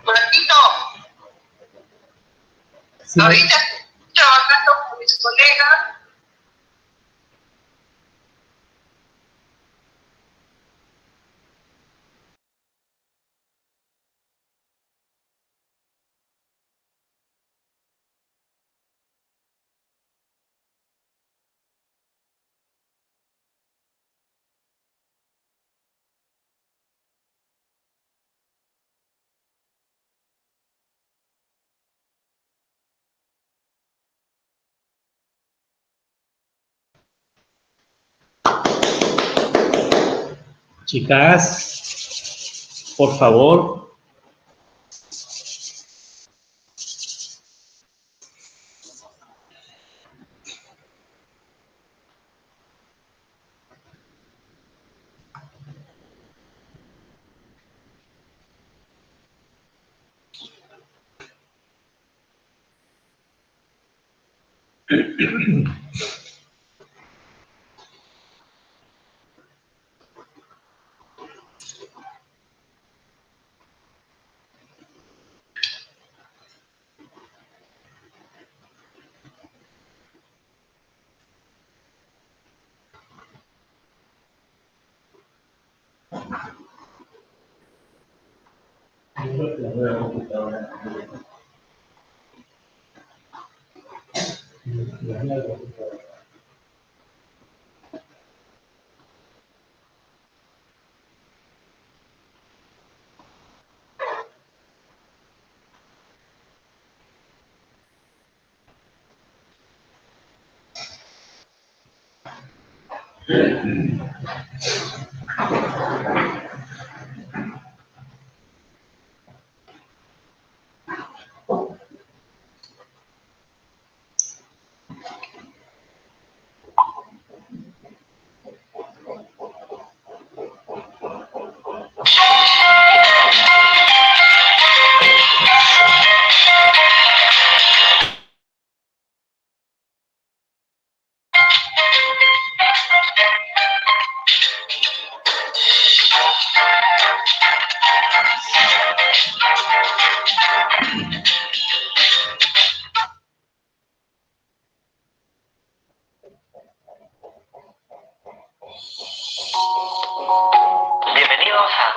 Martito, Sí. ahorita estoy trabajando con mis colegas. Chicas, por favor. La nueva computadora. La nueva computadora. Bienvenidos a...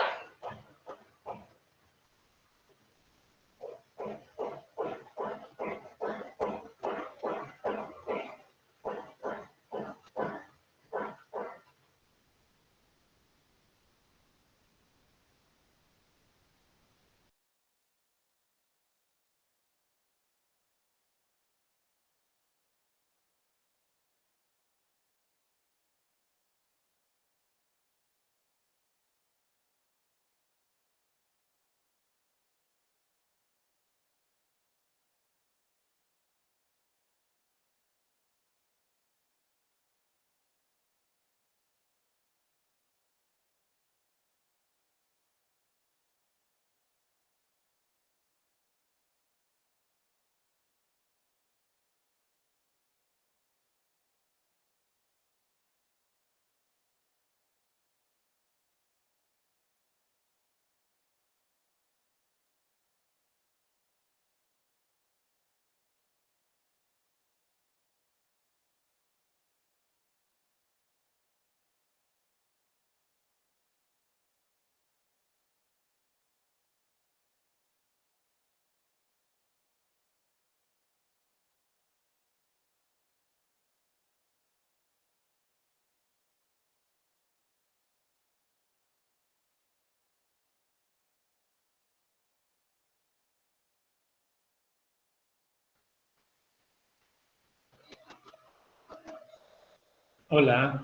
Hola.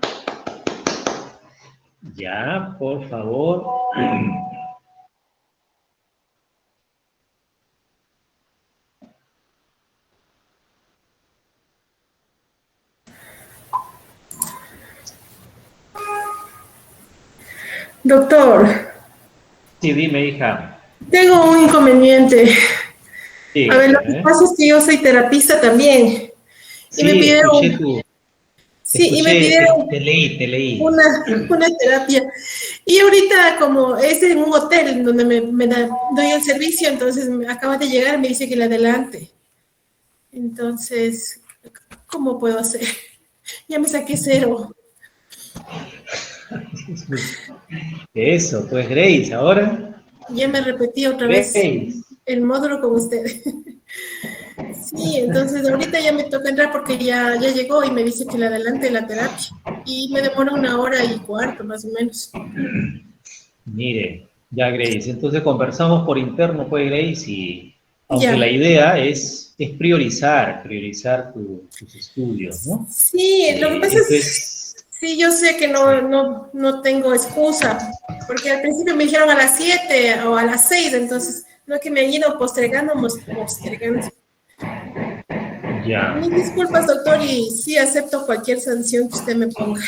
Ya, por favor. Doctor, Sí, dime, hija. tengo un inconveniente. Sí, A ver, lo que pasa es que yo soy terapista también. Y me sí, pidieron, escuché tu... sí, y me Escuché, pidieron te leí. una terapia. Y ahorita, como es en un hotel donde doy el servicio, entonces acaba de llegar, me dice que le adelante. Entonces, ¿cómo puedo hacer? Ya me saqué 0. Eso, pues Grace, ahora. Ya me repetí otra vez Grace. el módulo con usted. Sí, entonces ahorita ya me toca entrar porque ya llegó y me dice que le adelante la terapia. Y me demora 1 hora y cuarto, más o menos. Mire, ya Grace, entonces conversamos por interno, pues Grace, y aunque Ya. la idea es priorizar tus estudios, ¿no? Sí, lo que pasa es, sí, yo sé que no tengo excusa, porque al principio me dijeron a las 7 o a las 6, entonces no es que me han ido postergando. Ya. Mil disculpas, doctor, y sí acepto cualquier sanción que usted me ponga.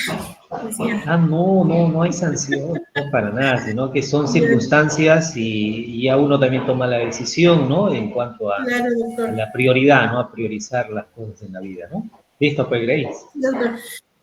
Ah, no hay sanción, no para nada, sino que son circunstancias y ya uno también toma la decisión, ¿no? En cuanto a, Claro, doctor. a la prioridad, ¿no? A priorizar las cosas en la vida, ¿no? Listo, pues, Grace. Doctor. Muy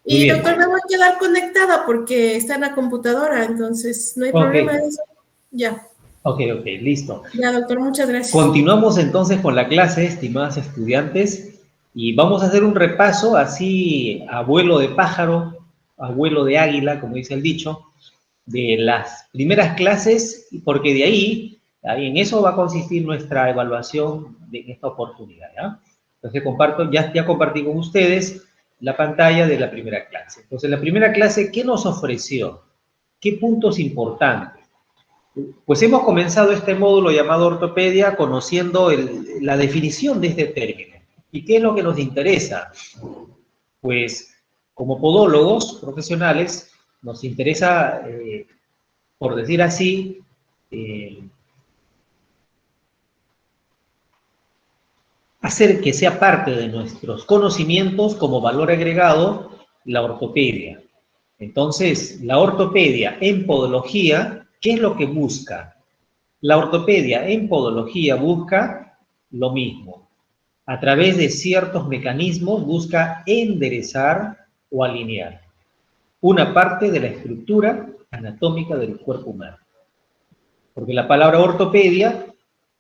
Y bien. doctor, me voy a quedar conectada porque está en la computadora, entonces no hay problema de eso. Ya. Ok, listo. Ya, doctor, muchas gracias. Continuamos entonces con la clase, estimadas estudiantes, y vamos a hacer un repaso así a vuelo de pájaro, a vuelo de águila, como dice el dicho, de las primeras clases, porque de ahí ¿ya? Y en eso va a consistir nuestra evaluación en esta oportunidad, ¿ya? Entonces ya compartí con ustedes la pantalla de la primera clase. Entonces, la primera clase, ¿qué nos ofreció? ¿Qué puntos importantes? Pues hemos comenzado este módulo llamado ortopedia conociendo la definición de este término. ¿Y qué es lo que nos interesa? Pues, como podólogos profesionales, nos interesa, por decir así, hacer que sea parte de nuestros conocimientos como valor agregado la ortopedia. Entonces, la ortopedia en podología, ¿qué es lo que busca? La ortopedia en podología busca lo mismo. A través de ciertos mecanismos busca enderezar o alinear una parte de la estructura anatómica del cuerpo humano. Porque la palabra ortopedia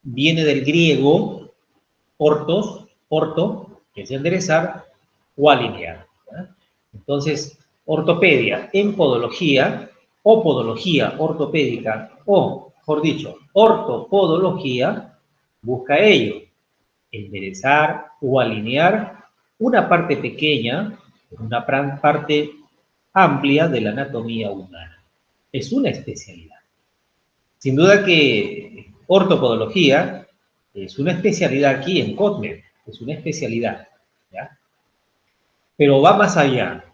viene del griego orto, que es enderezar, o alinear, ¿verdad? Entonces, ortopedia en podología, o podología ortopédica, o, mejor dicho, ortopodología, busca ello, enderezar o alinear una parte pequeña, una parte amplia de la anatomía humana. Es una especialidad. Sin duda que ortopodología es una especialidad aquí en COTMED, es una especialidad, ¿ya? Pero va más allá.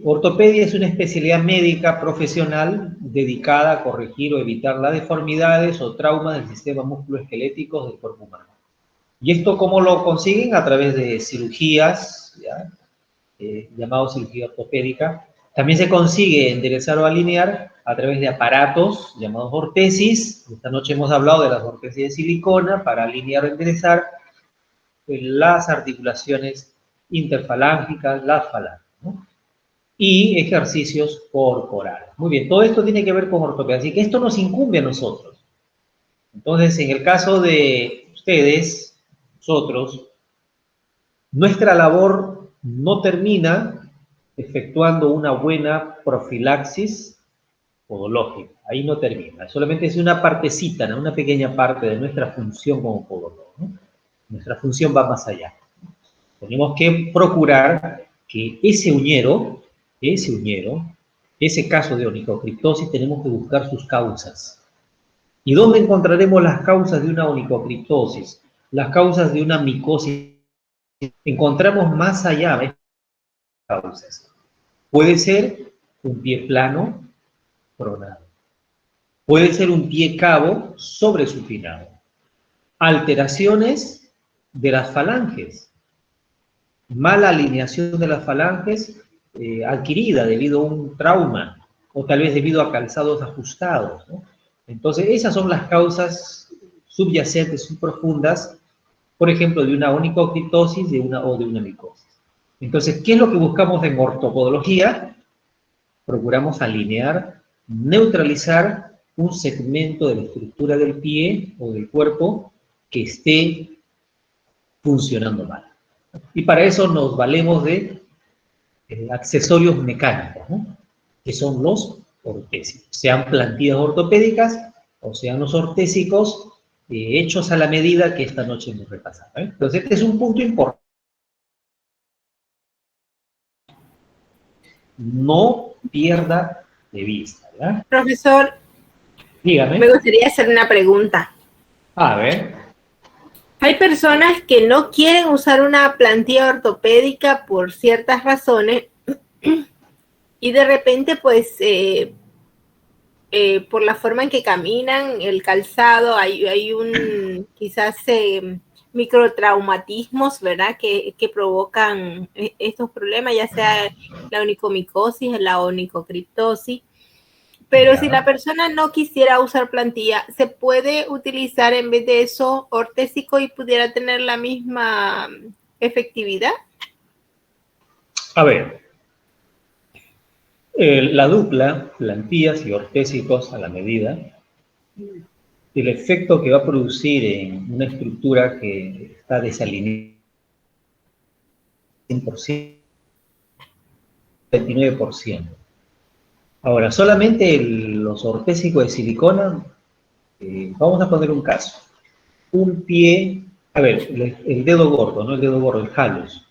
Ortopedia es una especialidad médica profesional dedicada a corregir o evitar las deformidades o traumas del sistema musculoesquelético del cuerpo humano. ¿Y esto cómo lo consiguen? A través de cirugías, ¿ya? Llamado cirugía ortopédica. También se consigue enderezar o alinear a través de aparatos llamados ortesis. Esta noche hemos hablado de las ortesis de silicona para alinear o enderezar las articulaciones interfalángicas, las falanges, ¿no? Y ejercicios corporales. Muy bien, todo esto tiene que ver con ortopedia, así que esto nos incumbe a nosotros. Entonces, en el caso de ustedes, nosotros, nuestra labor no termina efectuando una buena profilaxis podológica. Ahí no termina. Solamente es una partecita, ¿no? Una pequeña parte de nuestra función como podólogo, ¿no? Nuestra función va más allá. Tenemos que procurar que ese uñero, ese caso de onicocriptosis, tenemos que buscar sus causas. ¿Y dónde encontraremos las causas de una onicocriptosis? Las causas de una micosis. Encontramos más allá de causas. Puede ser un pie plano, pronado. Puede ser un pie cabo sobresupinado. Alteraciones de las falanges. Mala alineación de las falanges adquirida debido a un trauma o tal vez debido a calzados ajustados, ¿no? Entonces, esas son las causas subyacentes, subprofundas, por ejemplo, de una onicocriptosis o de una micosis. Entonces, ¿qué es lo que buscamos en ortopodología? Procuramos alinear, neutralizar un segmento de la estructura del pie o del cuerpo que esté funcionando mal. Y para eso nos valemos de accesorios mecánicos, ¿no? Que son los ortésicos, sean plantillas ortopédicas o sean los ortésicos hechos a la medida que esta noche hemos repasado, ¿eh? Entonces, este es un punto importante. No pierda de vista, ¿verdad? Profesor, dígame. Me gustaría hacer una pregunta. A ver. Hay personas que no quieren usar una plantilla ortopédica por ciertas razones y de repente, pues, por la forma en que caminan, el calzado, hay un quizás microtraumatismos, ¿verdad? Que provocan estos problemas, ya sea la onicomicosis, la onicocriptosis. Pero si la persona no quisiera usar plantilla, ¿se puede utilizar en vez de eso ortésico y pudiera tener la misma efectividad? A ver, la dupla, plantillas y ortésicos a la medida, el efecto que va a producir en una estructura que está desalineada 100%, 29%. Ahora, solamente los ortésicos de silicona Vamos a poner un caso. Un pie, a ver, el dedo gordo, no el dedo gordo, el halus,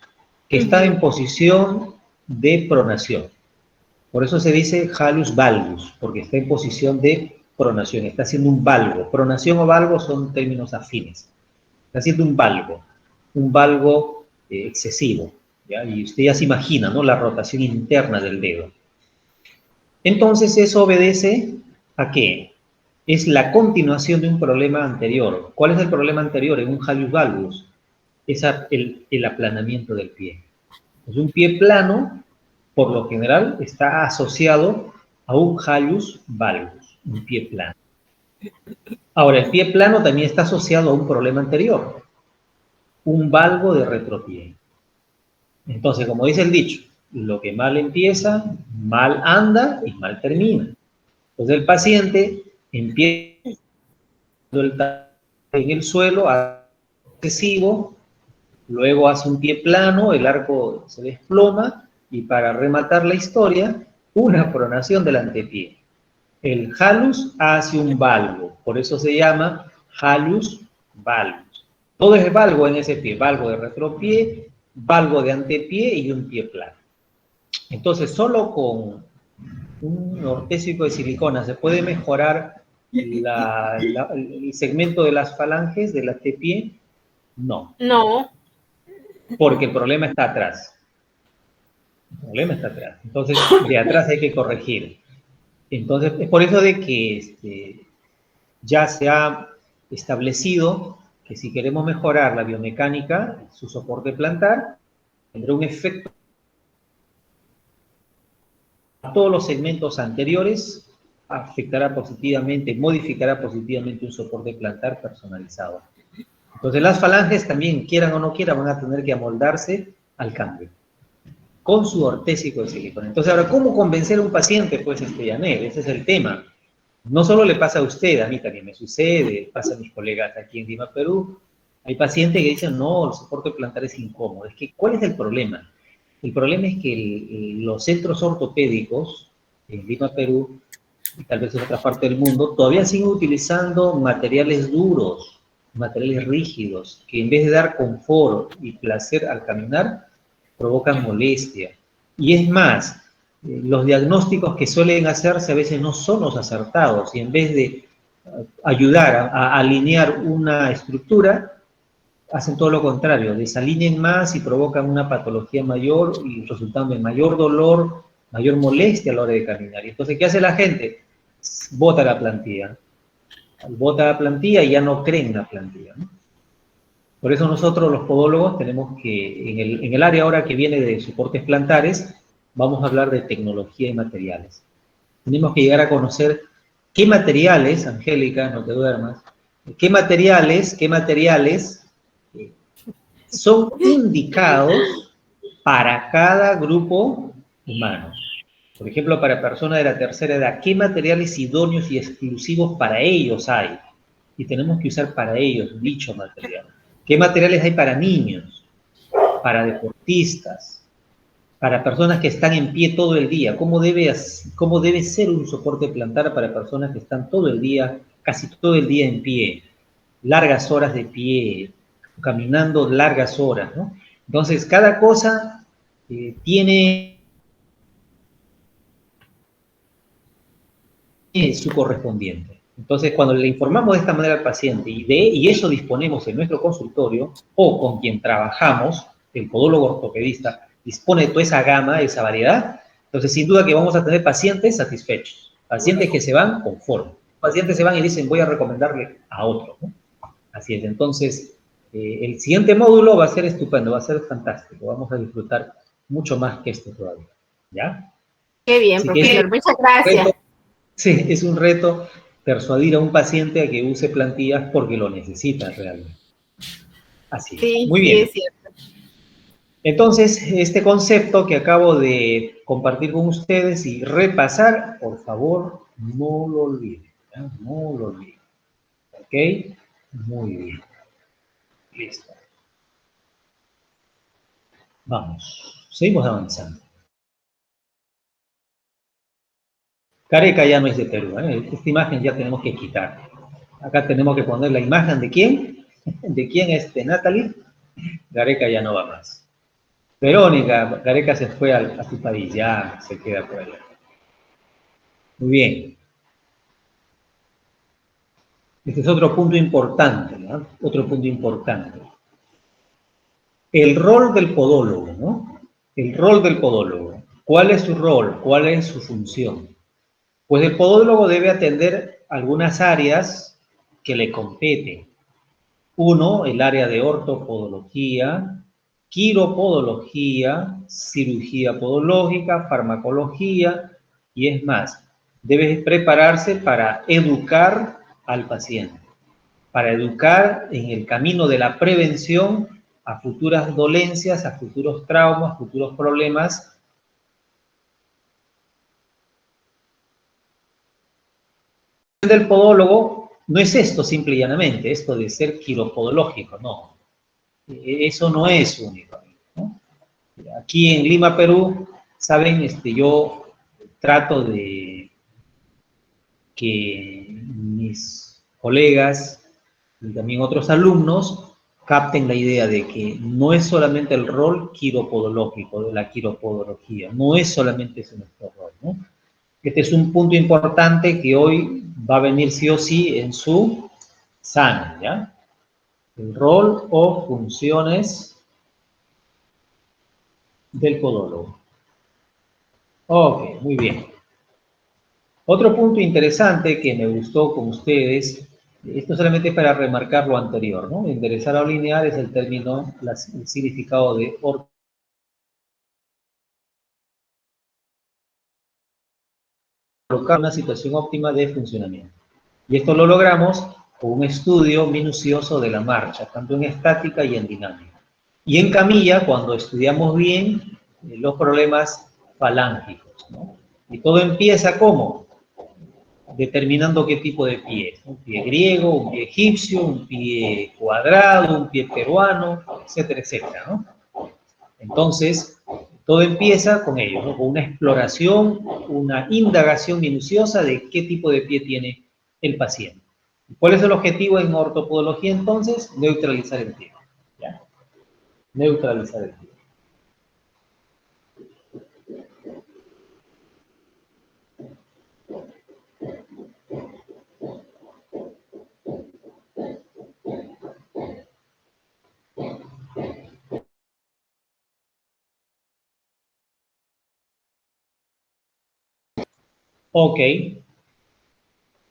que está en posición de pronación. Por eso se dice halus valgus, porque está en posición de pronación, está haciendo un valgo. Pronación o valgo son términos afines. Está haciendo un valgo excesivo, ¿ya? Y usted ya se imagina, ¿no?, la rotación interna del dedo. Entonces eso obedece ¿a qué? Es la continuación de un problema anterior. ¿Cuál es el problema anterior en un halus valgus? Es el aplanamiento del pie. Pues un pie plano, por lo general, está asociado a un halus valgus, un pie plano. Ahora, el pie plano también está asociado a un problema anterior, un valgo de retropié. Entonces, como dice el dicho, lo que mal empieza, mal anda y mal termina. Entonces, el paciente empieza en el suelo excesivo, luego hace un pie plano, el arco se desploma, y para rematar la historia, una pronación del antepié. El halus hace un valgo, por eso se llama halus valgus. Todo es valgo en ese pie, valgo de retropié, valgo de antepié y un pie plano. Entonces, solo con un ortésico de silicona se puede mejorar el segmento de las falanges del antepié. No. No. Porque el problema está atrás. El problema está atrás. Entonces, de atrás hay que corregir. Entonces, es por eso de que ya se ha establecido que si queremos mejorar la biomecánica, su soporte plantar, tendrá un efecto a todos los segmentos anteriores, afectará positivamente, modificará positivamente un soporte plantar personalizado. Entonces, las falanges también, quieran o no quieran, van a tener que amoldarse al cambio, con su ortésico de silicona. Entonces, ahora, ¿cómo convencer a un paciente? Pues, Yanel, ese es el tema. No solo le pasa a usted, a mí también me sucede, pasa a mis colegas aquí en Lima, Perú. Hay pacientes que dicen, no, el soporte plantar es incómodo. Es que, ¿cuál es el problema? El problema es que los centros ortopédicos en Lima, Perú, y tal vez en otra parte del mundo, todavía siguen utilizando materiales duros, materiales rígidos, que en vez de dar confort y placer al caminar, provocan molestia. Y es más, los diagnósticos que suelen hacerse a veces no son los acertados, y en vez de ayudar a alinear una estructura, hacen todo lo contrario, desalinean más y provocan una patología mayor y resultando en mayor dolor, mayor molestia a la hora de caminar. Y entonces, ¿qué hace la gente? Bota la plantilla. Bota la plantilla y ya no creen en la plantilla, ¿no? Por eso nosotros los podólogos tenemos que, en el área ahora que viene de soportes plantares, vamos a hablar de tecnología y materiales. Tenemos que llegar a conocer qué materiales, Angélica, no te duermas, qué materiales son indicados para cada grupo humano. Por ejemplo, para personas de la tercera edad, ¿qué materiales idóneos y exclusivos para ellos hay? Y tenemos que usar para ellos dicho material. ¿Qué materiales hay para niños? Para deportistas, para personas que están en pie todo el día. ¿Cómo debe ser un soporte plantar para personas que están todo el día, casi todo el día en pie? Largas horas de pie, caminando largas horas, ¿no? Entonces, cada cosa tiene su correspondiente. Entonces, cuando le informamos de esta manera al paciente y eso disponemos en nuestro consultorio o con quien trabajamos, el podólogo ortopedista dispone de toda esa gama, esa variedad, entonces sin duda que vamos a tener pacientes satisfechos, pacientes que se van conformes, pacientes se van y dicen voy a recomendarle a otro, ¿no? Así es, entonces el siguiente módulo va a ser estupendo, va a ser fantástico, vamos a disfrutar mucho más que esto todavía, ¿ya? Qué bien, profesor, muchas gracias. Sí, es un reto persuadir a un paciente a que use plantillas porque lo necesita realmente. Así es. Sí, muy bien. Sí, es cierto. Entonces, este concepto que acabo de compartir con ustedes y repasar, por favor, no lo olviden. ¿Ya? No lo olviden. ¿Ok? Muy bien. Listo. Vamos. Seguimos avanzando. Careca ya no es de Perú, ¿eh? Esta imagen ya tenemos que quitar. Acá tenemos que poner la imagen de quién. ¿De quién es Natalie? Gareca ya no va más. Verónica, Gareca se fue a su país, ya se queda por allá. Muy bien. Este es otro punto importante, ¿no? Otro punto importante. El rol del podólogo, ¿no? El rol del podólogo. ¿Cuál es su rol? ¿Cuál es su función? Pues el podólogo debe atender algunas áreas que le competen. Uno, el área de ortopodología, quiropodología, cirugía podológica, farmacología, y es más, debe prepararse para educar al paciente, para educar en el camino de la prevención a futuras dolencias, a futuros traumas, futuros problemas. Del podólogo no es esto simple y llanamente, esto de ser quiropodológico, no. Eso no es único, ¿no? Aquí en Lima, Perú, saben, yo trato de que mis colegas y también otros alumnos capten la idea de que no es solamente el rol quiropodológico de la quiropodología, no es solamente ese nuestro rol, ¿no? Este es un punto importante que hoy va a venir sí o sí en su examen, ¿ya? El rol o funciones del podólogo. Ok, muy bien. Otro punto interesante que me gustó con ustedes, esto solamente para remarcar lo anterior, ¿no? Enderezar o lineal es el término, el significado de colocar una situación óptima de funcionamiento. Y esto lo logramos con un estudio minucioso de la marcha, tanto en estática y en dinámica. Y en camilla, cuando estudiamos bien los problemas falángicos, ¿no? Y todo empieza ¿cómo? Determinando qué tipo de pie. Un pie griego, un pie egipcio, un pie cuadrado, un pie peruano, etcétera, etcétera, ¿no? Entonces, todo empieza con ello, ¿no? Con una exploración, una indagación minuciosa de qué tipo de pie tiene el paciente. ¿Cuál es el objetivo en ortopodología entonces? Neutralizar el pie, ¿ya? Neutralizar el pie. Ok.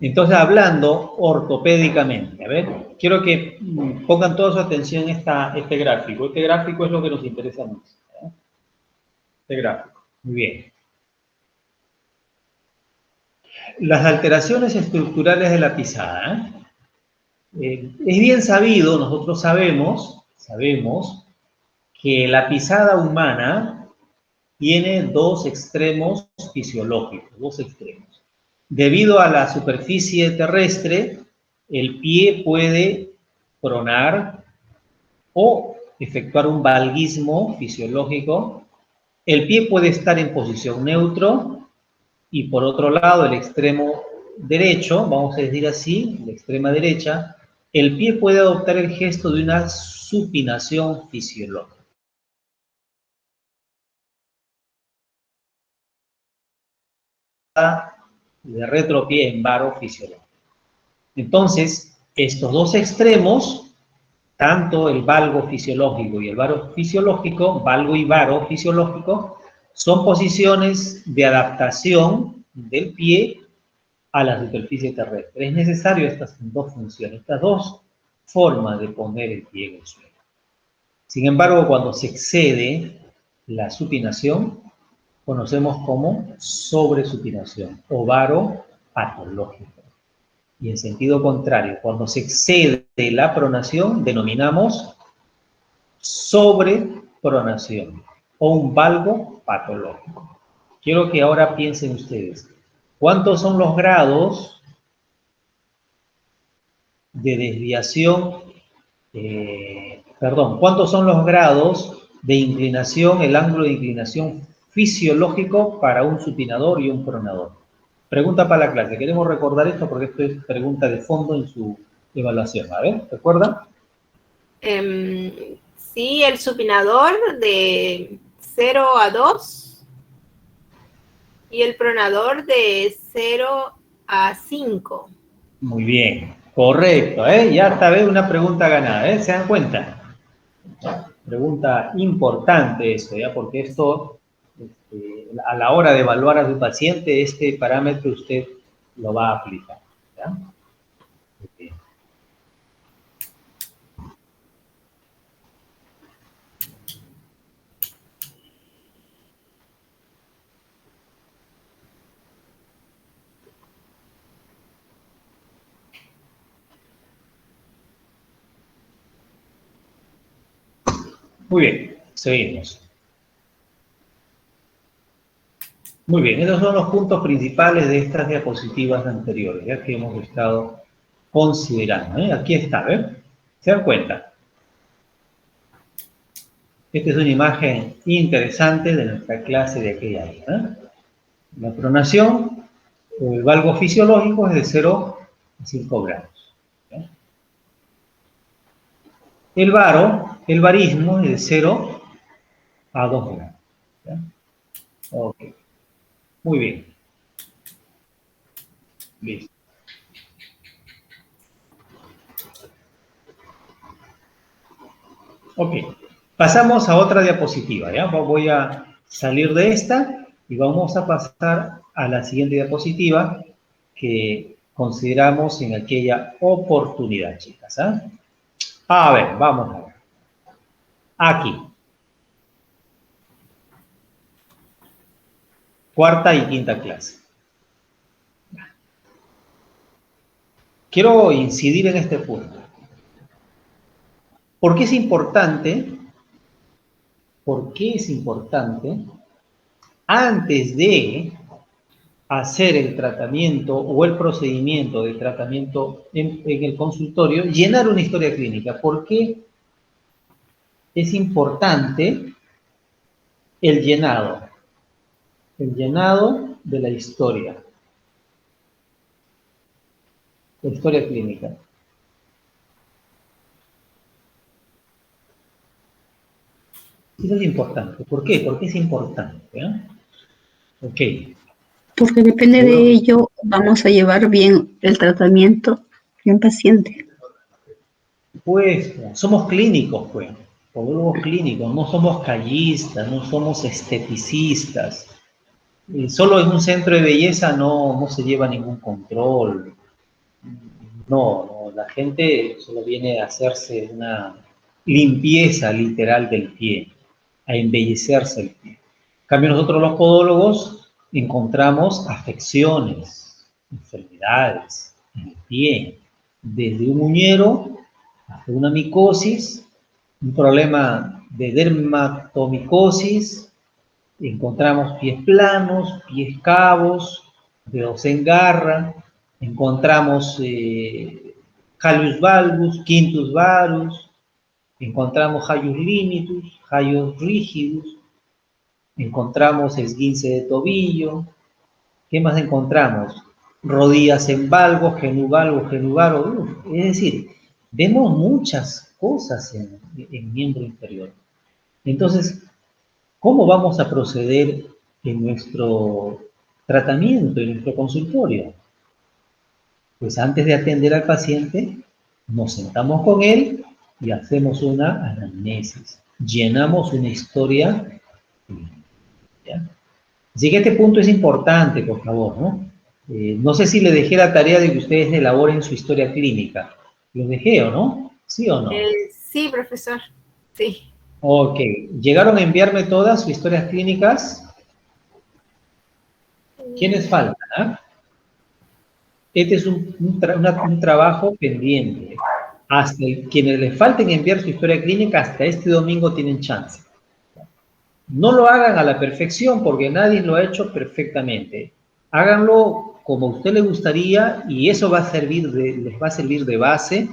Entonces, hablando ortopédicamente, a ver, quiero que pongan toda su atención en este gráfico. Este gráfico es lo que nos interesa más, ¿eh? Este gráfico. Muy bien. Las alteraciones estructurales de la pisada. Es bien sabido, nosotros sabemos que la pisada humana tiene dos extremos fisiológicos, dos extremos. Debido a la superficie terrestre, el pie puede pronar o efectuar un valguismo fisiológico. El pie puede estar en posición neutro y por otro lado, el extremo derecho, vamos a decir así, la extrema derecha, el pie puede adoptar el gesto de una supinación fisiológica. De retropié en varo fisiológico. Entonces, estos dos extremos, tanto el valgo fisiológico y el varo fisiológico, valgo y varo fisiológico, son posiciones de adaptación del pie a la superficie terrestre. Es necesario estas dos funciones, estas dos formas de poner el pie en el suelo. Sin embargo, cuando se excede la supinación, conocemos como sobresupinación o varo patológico. Y en sentido contrario, cuando se excede la pronación, denominamos sobrepronación o un valgo patológico. Quiero que ahora piensen ustedes, ¿cuántos son los grados de desviación, cuántos son los grados de inclinación, el ángulo de inclinación fisiológico para un supinador y un pronador? Pregunta para la clase. Queremos recordar esto porque esto es pregunta de fondo en su evaluación. A ver, ¿recuerda? Sí, el supinador de 0 a 2 y el pronador de 0 a 5. Muy bien, correcto, ¿eh? Ya esta vez una pregunta ganada, ¿eh? ¿Se dan cuenta? Pregunta importante eso, ¿ya? Porque esto, a la hora de evaluar a su paciente, este parámetro usted lo va a aplicar, ¿ya? Muy bien. Muy bien, seguimos. Muy bien, esos son los puntos principales de estas diapositivas anteriores, ya que hemos estado considerando, ¿eh? Aquí está, ¿ver? ¿Se dan cuenta? Esta es una imagen interesante de nuestra clase de aquella año, ¿eh? La pronación, o el valgo fisiológico, es de 0 a 5 grados. ¿Ya? El varo, el varismo, es de 0 a 2 grados. ¿Ya? Ok. Muy bien. Listo. Ok. Pasamos a otra diapositiva, ¿ya? Voy a salir de esta y vamos a pasar a la siguiente diapositiva que consideramos en aquella oportunidad, chicas. ¿Ah? A ver, vamos a ver. Aquí. Cuarta y quinta clase. Quiero incidir en este punto. ¿Por qué es importante? ¿Por qué es importante antes de hacer el tratamiento o el procedimiento de tratamiento en el consultorio, llenar una historia clínica? ¿Por qué es importante el llenado? El llenado de la historia clínica. Eso es importante. ¿Por qué? Porque es importante. ¿Eh? Ok. Porque depende de ello, vamos a llevar bien el tratamiento de un paciente. Pues somos clínicos, pues, podólogos clínicos, no somos callistas, no somos esteticistas. Solo en un centro de belleza no se lleva ningún control. No, la gente solo viene a hacerse una limpieza literal del pie, a embellecerse el pie. En cambio, nosotros los podólogos encontramos afecciones, enfermedades en el pie, desde un uñero hasta una micosis, un problema de dermatomicosis, encontramos pies planos, pies cabos, dedos en garra, encontramos hallus valgus, quintus varus, encontramos hallus limitus, hallus rigidus, encontramos esguince de tobillo. ¿Qué más encontramos? Rodillas en valgo, genuvalgo, genuvaro. Es decir, vemos muchas cosas en miembro inferior. Entonces, ¿cómo vamos a proceder en nuestro tratamiento, en nuestro consultorio? Pues antes de atender al paciente, nos sentamos con él y hacemos una anamnesis. Llenamos una historia. ¿Ya? Así que este punto es importante, por favor, ¿no? No sé si le dejé la tarea de que ustedes elaboren su historia clínica. ¿Lo dejé o no? ¿Sí o no? Sí, profesor. Sí. Ok. ¿Llegaron a enviarme todas sus historias clínicas? ¿Quiénes faltan? ¿Ah? Este es un trabajo pendiente. Hasta quienes les falten enviar su historia clínica, hasta este domingo tienen chance. No lo hagan a la perfección porque nadie lo ha hecho perfectamente. Háganlo como a usted le gustaría y eso les va a servir de base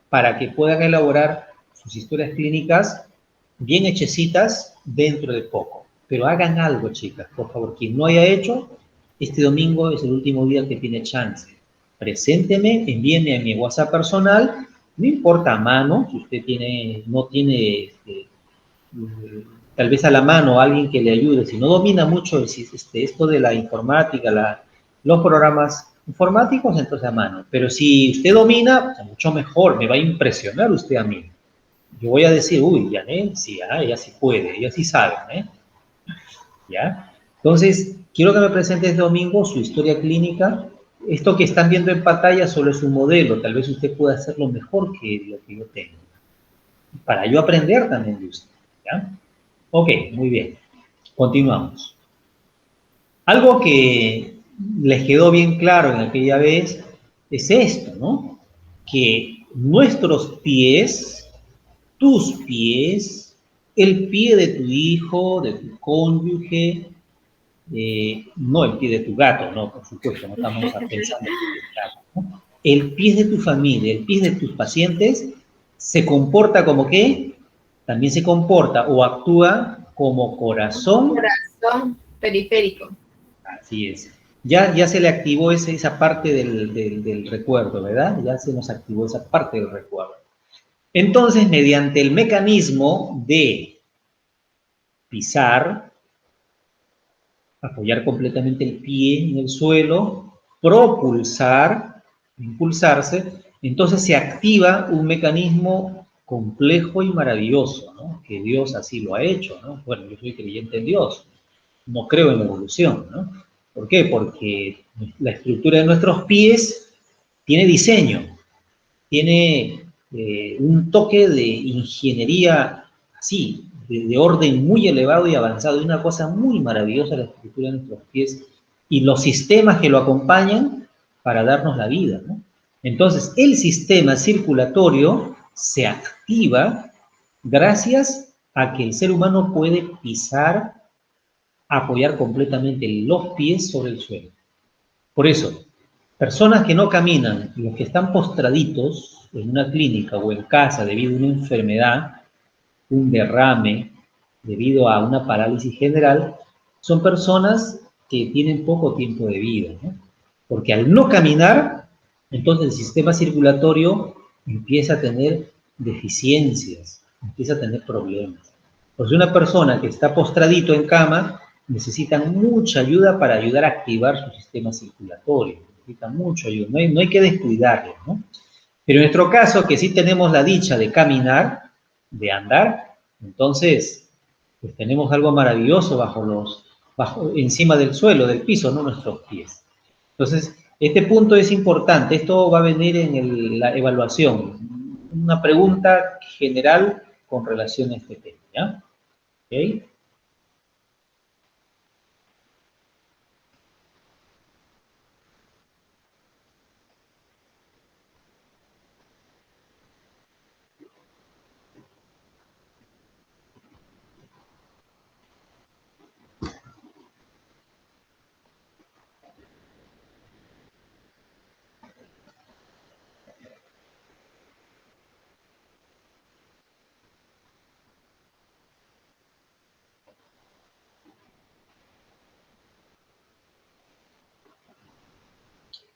para que puedan elaborar sus historias clínicas bien hechecitas dentro de poco. Pero hagan algo, chicas, por favor. Quien no haya hecho, este domingo es el último día que tiene chance. Presénteme, envíeme a mi WhatsApp personal, no importa a mano, si usted no tiene tal vez a la mano alguien que le ayude, si no domina mucho esto de la informática, los programas informáticos, entonces a mano. Pero si usted domina, mucho mejor, me va a impresionar usted a mí. Yo voy a decir, uy, Janet, sí, ella sí puede, ella sí sabe, ¿eh? ¿Ya? Entonces, quiero que me presente este domingo su historia clínica. Esto que están viendo en pantalla solo es un modelo, tal vez usted pueda hacerlo mejor que lo que yo tengo. Para yo aprender también de usted, ¿ya? Ok, muy bien. Continuamos. Algo que les quedó bien claro en aquella vez es esto, ¿no? Que nuestros pies, tus pies, el pie de tu hijo, de tu cónyuge, no el pie de tu gato, no, por supuesto, no estamos pensando en el gato, ¿no? El pie de tu familia, el pie de tus pacientes, se comporta como ¿qué? También se comporta o actúa como corazón. Corazón periférico. Así es. Ya se le activó esa parte del recuerdo, ¿verdad? Ya se nos activó esa parte del recuerdo. Entonces, mediante el mecanismo de pisar, apoyar completamente el pie en el suelo, propulsar, impulsarse, entonces se activa un mecanismo complejo y maravilloso, ¿no? Que Dios así lo ha hecho, ¿no? Bueno, yo soy creyente en Dios, no creo en la evolución, ¿no? ¿Por qué? Porque la estructura de nuestros pies tiene diseño, tiene un toque de ingeniería así, de orden muy elevado y avanzado, y una cosa muy maravillosa la estructura de nuestros pies y los sistemas que lo acompañan para darnos la vida, ¿no? Entonces, el sistema circulatorio se activa gracias a que el ser humano puede pisar, apoyar completamente los pies sobre el suelo. Por eso, personas que no caminan, los que están postraditos en una clínica o en casa debido a una enfermedad, un derrame, debido a una parálisis general, son personas que tienen poco tiempo de vida, ¿no? Porque al no caminar, entonces el sistema circulatorio empieza a tener deficiencias, empieza a tener problemas. Pues una persona que está postradito en cama necesita mucha ayuda para ayudar a activar su sistema circulatorio, necesita mucha ayuda, no hay que descuidarlo, ¿no? Pero en nuestro caso, que sí tenemos la dicha de caminar, de andar, entonces, pues tenemos algo maravilloso encima del suelo, del piso, no nuestros pies. Entonces, este punto es importante, esto va a venir en la evaluación, una pregunta general con relación a este tema, ¿ya? ¿Ok?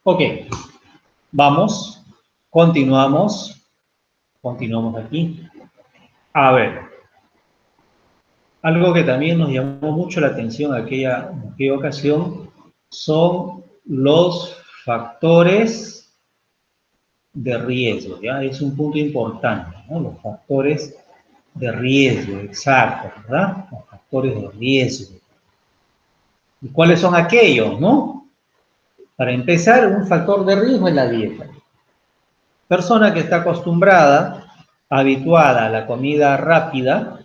Ok, vamos, continuamos aquí. A ver, algo que también nos llamó mucho la atención en aquella ocasión son los factores de riesgo, ¿ya? Es un punto importante, ¿no? Los factores de riesgo, exacto, ¿verdad? Los factores de riesgo. ¿Y cuáles son aquellos, no? Para empezar, un factor de riesgo es la dieta. Persona que está acostumbrada, habituada a la comida rápida,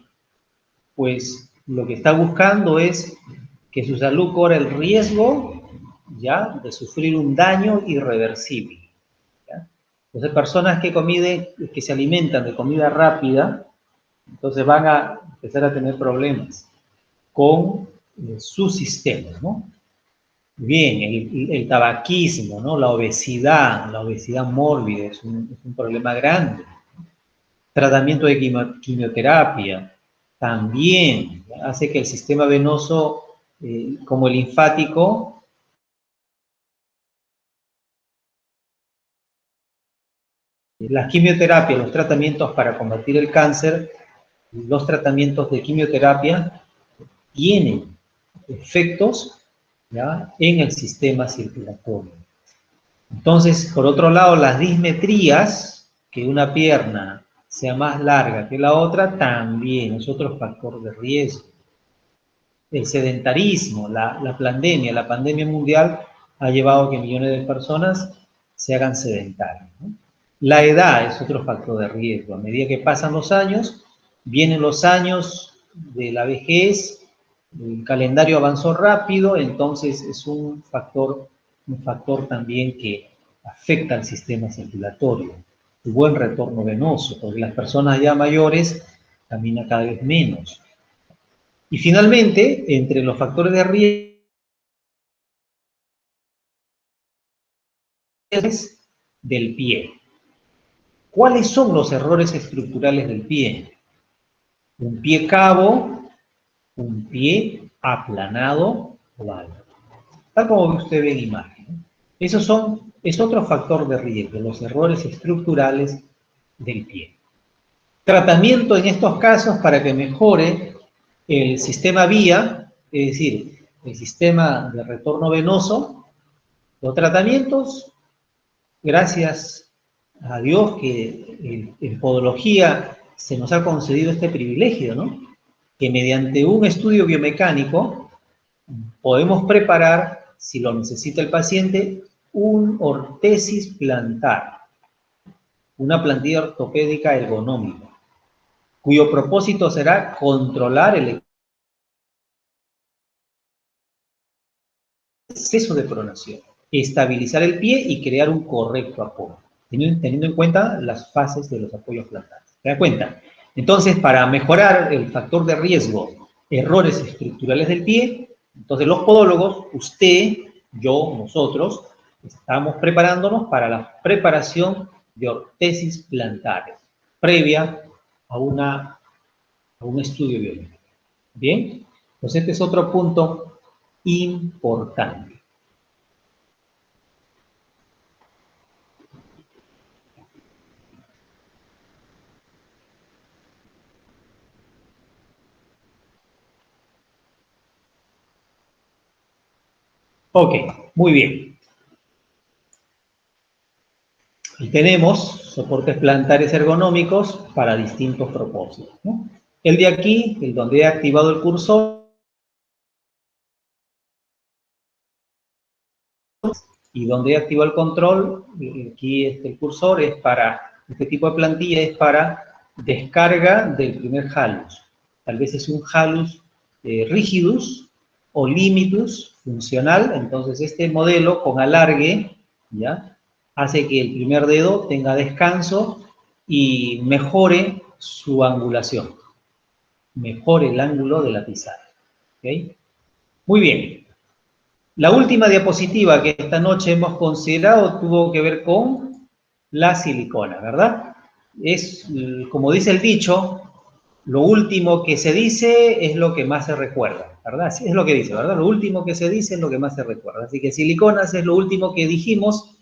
pues lo que está buscando es que su salud corra el riesgo, ¿ya?, de sufrir un daño irreversible, ¿ya? Entonces, personas que se alimentan de comida rápida, entonces van a empezar a tener problemas con su sistema, ¿no? Bien, el tabaquismo, ¿no? La obesidad mórbida es un problema grande. Tratamiento de quimioterapia también hace que el sistema venoso, como el linfático, La quimioterapia, los tratamientos para combatir el cáncer, los tratamientos de quimioterapia tienen efectos, ¿ya?, en el sistema circulatorio. Entonces, por otro lado, las dismetrías, que una pierna sea más larga que la otra, también es otro factor de riesgo. El sedentarismo, la pandemia mundial ha llevado a que millones de personas se hagan sedentarios, ¿no? La edad es otro factor de riesgo. A medida que pasan los años, vienen los años de la vejez, el calendario avanzó rápido, entonces es un factor también que afecta al sistema circulatorio. El buen retorno venoso, porque las personas ya mayores caminan cada vez menos. Y finalmente, entre los factores de riesgo del pie. ¿Cuáles son los errores estructurales del pie? Un pie cabo, un pie aplanado o alto. Tal como usted ve en imagen. Es otro factor de riesgo, los errores estructurales del pie. Tratamiento en estos casos para que mejore el sistema vía, es decir, el sistema de retorno venoso. Los tratamientos, gracias a Dios que en podología se nos ha concedido este privilegio, ¿no? Que mediante un estudio biomecánico podemos preparar, si lo necesita el paciente, un ortesis plantar, una plantilla ortopédica ergonómica, cuyo propósito será controlar el exceso de pronación, estabilizar el pie y crear un correcto apoyo, teniendo en cuenta las fases de los apoyos plantares. ¿Se da cuenta? Entonces, para mejorar el factor de riesgo, errores estructurales del pie, entonces los podólogos, usted, yo, nosotros, estamos preparándonos para la preparación de ortesis plantares, previa a un estudio biomédico. ¿Bien? Entonces este es otro punto importante. Ok, muy bien. Y tenemos soportes plantares ergonómicos para distintos propósitos, ¿no? El de aquí, el donde he activado el cursor, y donde he activado el control, aquí el cursor es para, este tipo de plantilla es para descarga del primer halus. Tal vez es un halus rigidus o limitus funcional, entonces este modelo con alargue, ¿ya?, hace que el primer dedo tenga descanso y mejore su angulación, mejore el ángulo de la pisada. ¿Okay? Muy bien. La última diapositiva que esta noche hemos considerado tuvo que ver con la silicona, ¿verdad? Es, como dice el dicho, lo último que se dice es lo que más se recuerda, ¿verdad? Así es lo que dice, ¿verdad? Lo último que se dice es lo que más se recuerda. Así que siliconas es lo último que dijimos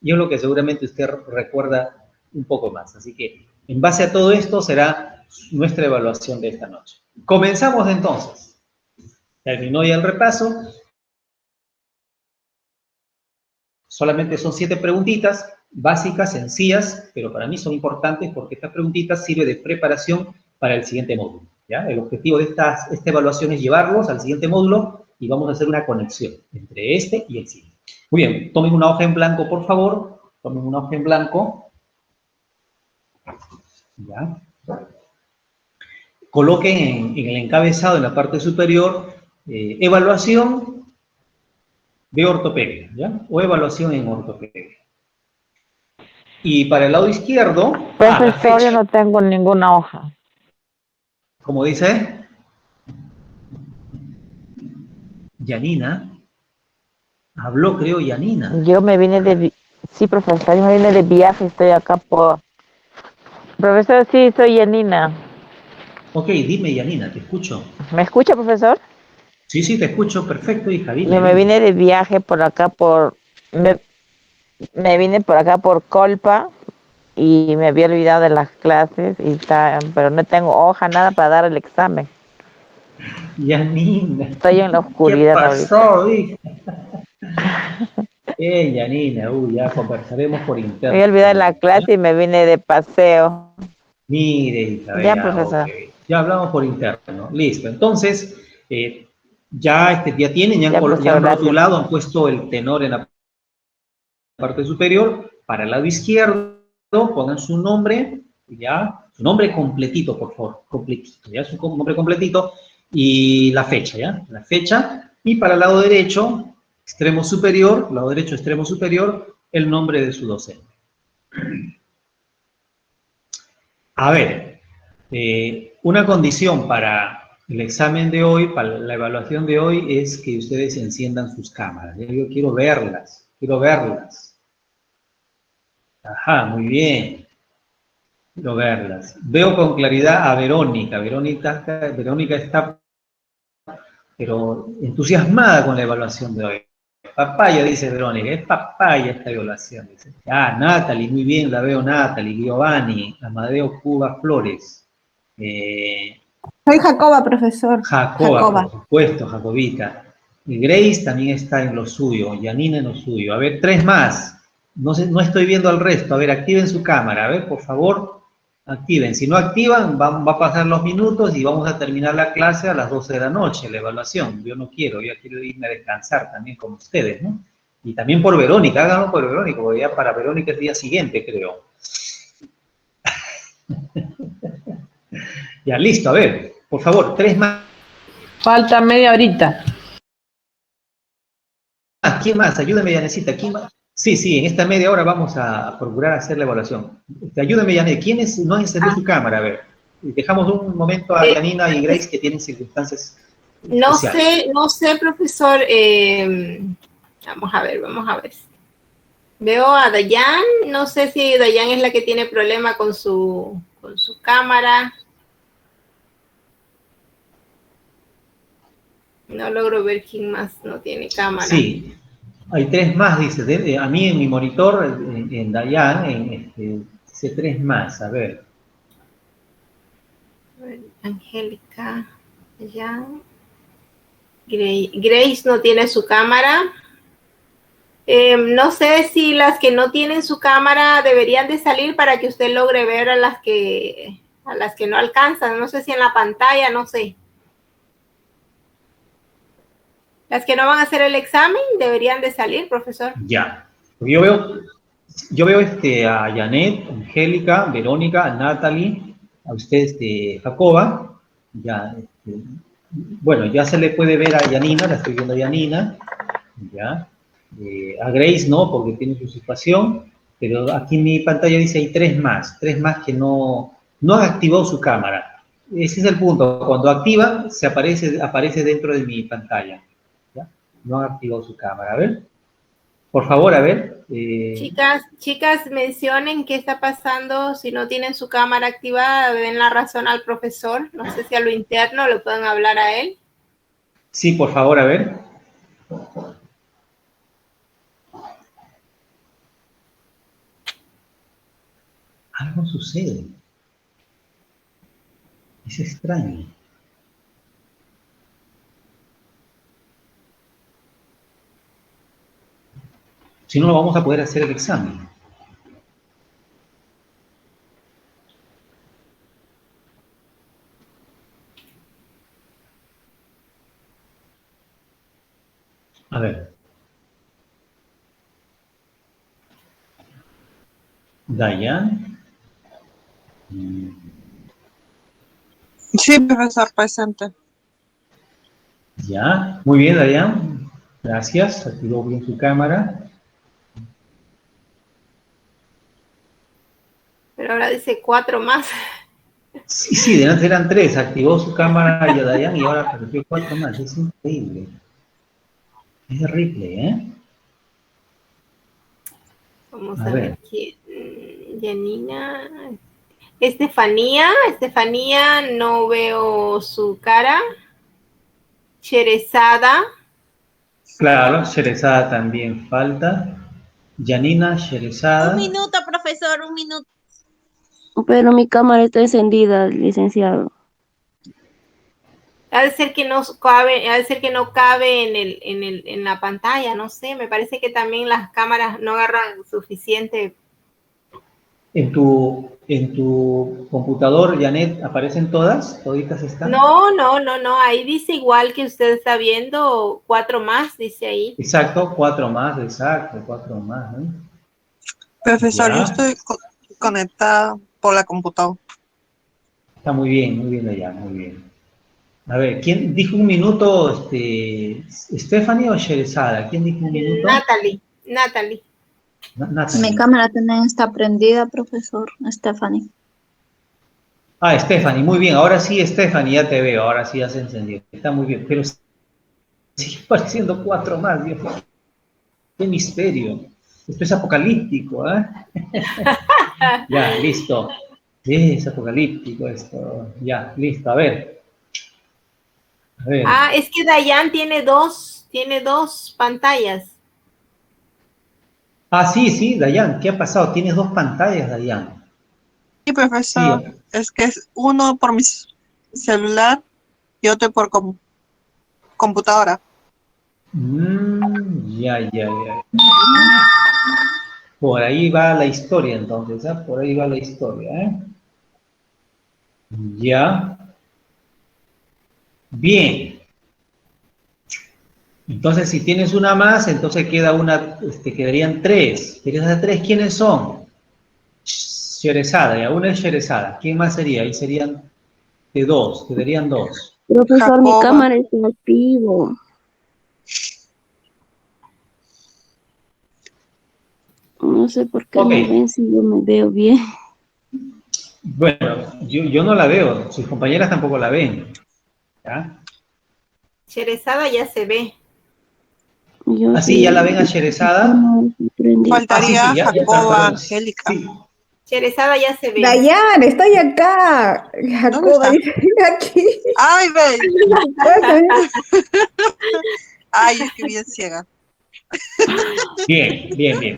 y es lo que seguramente usted recuerda un poco más. Así que, en base a todo esto, será nuestra evaluación de esta noche. Comenzamos entonces. Terminó ya el repaso. Solamente son 7 preguntitas, básicas, sencillas, pero para mí son importantes porque estas preguntitas sirven de preparación para el siguiente módulo, ¿ya? El objetivo de esta evaluación es llevarlos al siguiente módulo y vamos a hacer una conexión entre este y el siguiente. Muy bien, tomen una hoja en blanco, por favor. Tomen una hoja en blanco. ¿Ya? Coloquen en el encabezado, en la parte superior, evaluación de ortopedia, ¿ya? O evaluación en ortopedia. Y para el lado izquierdo... Profesor, yo no tengo ninguna hoja. ¿Cómo dice? Yanina. Habló, creo, Yanina. Yo me vine de... Sí, profesor, yo me vine de viaje, estoy acá por... Profesor, sí, soy Yanina. Ok, dime, Yanina, te escucho. ¿Me escucha, profesor? Sí, sí, te escucho, perfecto, hija. Dime, yo me vine de viaje por acá por... Me vine por acá por Colpa, y me había olvidado de las clases, pero no tengo hoja, nada para dar el examen. Yanina. Estoy en la ¿Qué oscuridad ahorita. pasó, hija? Yanina, ya conversaremos por Me interno. había olvidado de la clase y me vine de paseo. Mire, hija, Ya, ya, profesor. ok. Ya hablamos por interno. Listo. Entonces, ya tienen, Ya, ya profesor, han gracias. rotulado, han puesto el tenor en la parte superior. Para el lado izquierdo, pongan su nombre, ya, su nombre completito, por favor, completito, ya, su nombre completito y la fecha, ya, la fecha. Y para el lado derecho, extremo superior, lado derecho, extremo superior, el nombre de su docente. A ver, una condición para el examen de hoy, para la evaluación de hoy, es que ustedes enciendan sus cámaras. Yo quiero verlas, quiero verlas. Ajá, muy bien. Quiero verlas. Veo con claridad a Verónica. Verónica está, pero entusiasmada con la evaluación de hoy. Papaya, dice Verónica, es papaya esta evaluación. Dice. Ah, Natalie, muy bien, la veo Natalie, Giovanni, Amadeo Cuba Flores. Soy Jacoba, profesor. Jacoba, por supuesto, Jacobita. Y Grace también está en lo suyo, Yanina en lo suyo. A ver, 3 más. No estoy viendo al resto. A ver, activen su cámara. A ver, por favor, activen. Si no activan, va a pasar los minutos y vamos a terminar la clase a las 12 de la noche, la evaluación. Yo no quiero, yo quiero irme a descansar también como ustedes, ¿no? Y también por Verónica, háganlo por Verónica, porque ya para Verónica es el día siguiente, creo. Ya, listo, a ver, por favor, 3 más. Falta media horita. ¿Quién más? Ayúdame, Yanecita. ¿Quién más? Sí, en esta media hora vamos a procurar hacer la evaluación. Ayúdame, Yanet. ¿Quiénes no han encendido su cámara? A ver, dejamos un momento a Yanina y Grace que tienen circunstancias especiales. No sé, profesor. Vamos a ver. Veo a Dayan. No sé si Dayan es la que tiene problema con su cámara. No logro ver quién más no tiene cámara. Sí, hay 3 más, dice. A mí en mi monitor, en Dayan, dice 3 más. A ver. Angélica, Dayan. Grace no tiene su cámara. No sé si las que no tienen su cámara deberían de salir para que usted logre ver a las que no alcanzan. No sé si en la pantalla, no sé. Las que no van a hacer el examen deberían de salir, profesor. Ya. Yo veo a Janet, Angélica, Verónica, a Natalie, a usted, Jacoba. Ya, bueno, ya se le puede ver a Yanina, la estoy viendo a Yanina. Ya. A Grace no, porque tiene su situación. Pero aquí en mi pantalla dice hay 3 más que no han activado su cámara. Ese es el punto. Cuando activa, aparece dentro de mi pantalla. No han activado su cámara. A ver, por favor, a ver. Chicas, mencionen qué está pasando si no tienen su cámara activada, den la razón al profesor. No sé si a lo interno le pueden hablar a él. Sí, por favor, a ver. Algo sucede. Es extraño. Si no, no vamos a poder hacer el examen. A ver. Dayan. Sí, profesor, presente. Ya, muy bien, Dayan. Gracias, activó bien su cámara. Pero ahora dice 4 más. Sí, de antes eran 3, activó su cámara y Dayan y ahora apareció 4 más. Es increíble. Es horrible, ¿eh? Vamos a ver quién. Yanina. Estefanía, no veo su cara. Sherezada. Claro, Sherezada también falta. Yanina, Sherezada. Un minuto, profesor, un minuto. Pero mi cámara está encendida, licenciado. Ha de ser que no cabe, ha de ser que no cabe en la pantalla, no sé, me parece que también las cámaras no agarran suficiente. En tu computador, Janet, ¿aparecen todas? ¿Toditas están? No, ahí dice igual que usted está viendo, 4 más, dice ahí. Exacto, 4 más, exacto, 4 más, ¿no? Profesor, yo Ya, estoy conectada por la computadora. está muy bien allá, muy bien. A ver, ¿quién dijo un minuto, Stephanie o Sherezada? ¿Quién dijo un minuto? Natalie. Natalie. Mi cámara también está prendida, profesor Stephanie. Ah, Stephanie, muy bien. Ahora sí, Stephanie, ya te veo. Ahora sí ya se encendió. Está muy bien. Pero sigue apareciendo 4 más, Dios mío. Qué misterio. Esto es apocalíptico, ¿eh? Ya, listo. Sí, es apocalíptico esto. Ya, listo. A ver. A ver. Ah, es que Dayan tiene dos pantallas. Ah, sí, Dayan. ¿Qué ha pasado? Tienes 2 pantallas, Dayan. Sí, profesor, Sí. es que es uno por mi celular y otro por computadora. Ya. Por ahí va la historia, entonces, ¿ah? Por ahí va la historia, ¿eh? Ya. Bien. Entonces, si tienes una más, entonces queda una, quedarían 3. ¿Quieres hacer 3? ¿Quiénes son? Sherezada, ya una es Sherezada. ¿Quién más sería? Ahí serían de 2, quedarían 2. Profesor, mi Jacoba. cámara está activo. No sé por qué Ok. no ven si yo me veo bien. Bueno, yo no la veo, sus compañeras tampoco la ven. ¿Ya? Sherezada ya se ve. Yo ¿Así sí, ya la ven a Sherezada? Ah, sí, Faltaría ya, Jacoba, perdón. Angélica. Sí. Sherezada ya se ve. Dayan, estoy acá. ¿Dónde Jacoba está? dice aquí. Ay, ve. Puedes venir. Ay, es que bien ciega. Bien.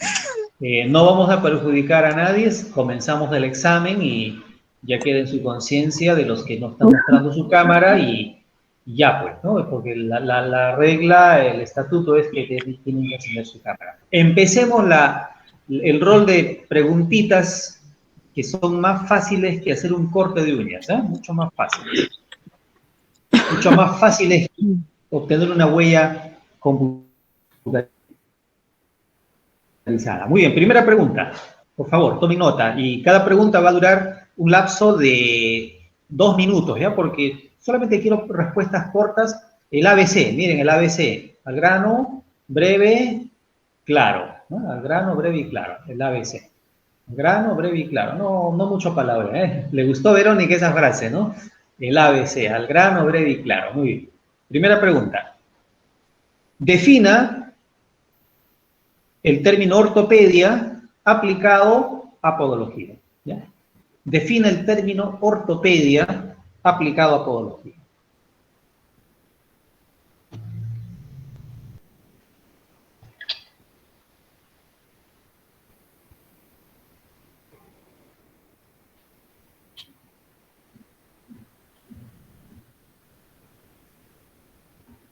No vamos a perjudicar a nadie, comenzamos el examen y ya queda en su conciencia de los que no están mostrando su cámara y ya pues, ¿no? Porque la regla, el estatuto es que tienen que encender su cámara. Empecemos el rol de preguntitas que son más fáciles que hacer un corte de uñas, ¿eh? Mucho más fáciles. Mucho más fácil es obtener una huella computarizada. Muy bien, primera pregunta. Por favor, tomen nota. Y cada pregunta va a durar un lapso de 2 minutos, ¿ya? Porque solamente quiero respuestas cortas. El ABC, miren, el ABC. Al grano, breve, claro. ¿No? Al grano, breve y claro. El ABC. Al grano, breve y claro. No mucho palabra, ¿eh? Le gustó Verónica esa frase, ¿no? El ABC. Al grano, breve y claro. Muy bien. Primera pregunta. Defina el término ortopedia aplicado a podología. ¿Ya? Define el término ortopedia aplicado a podología.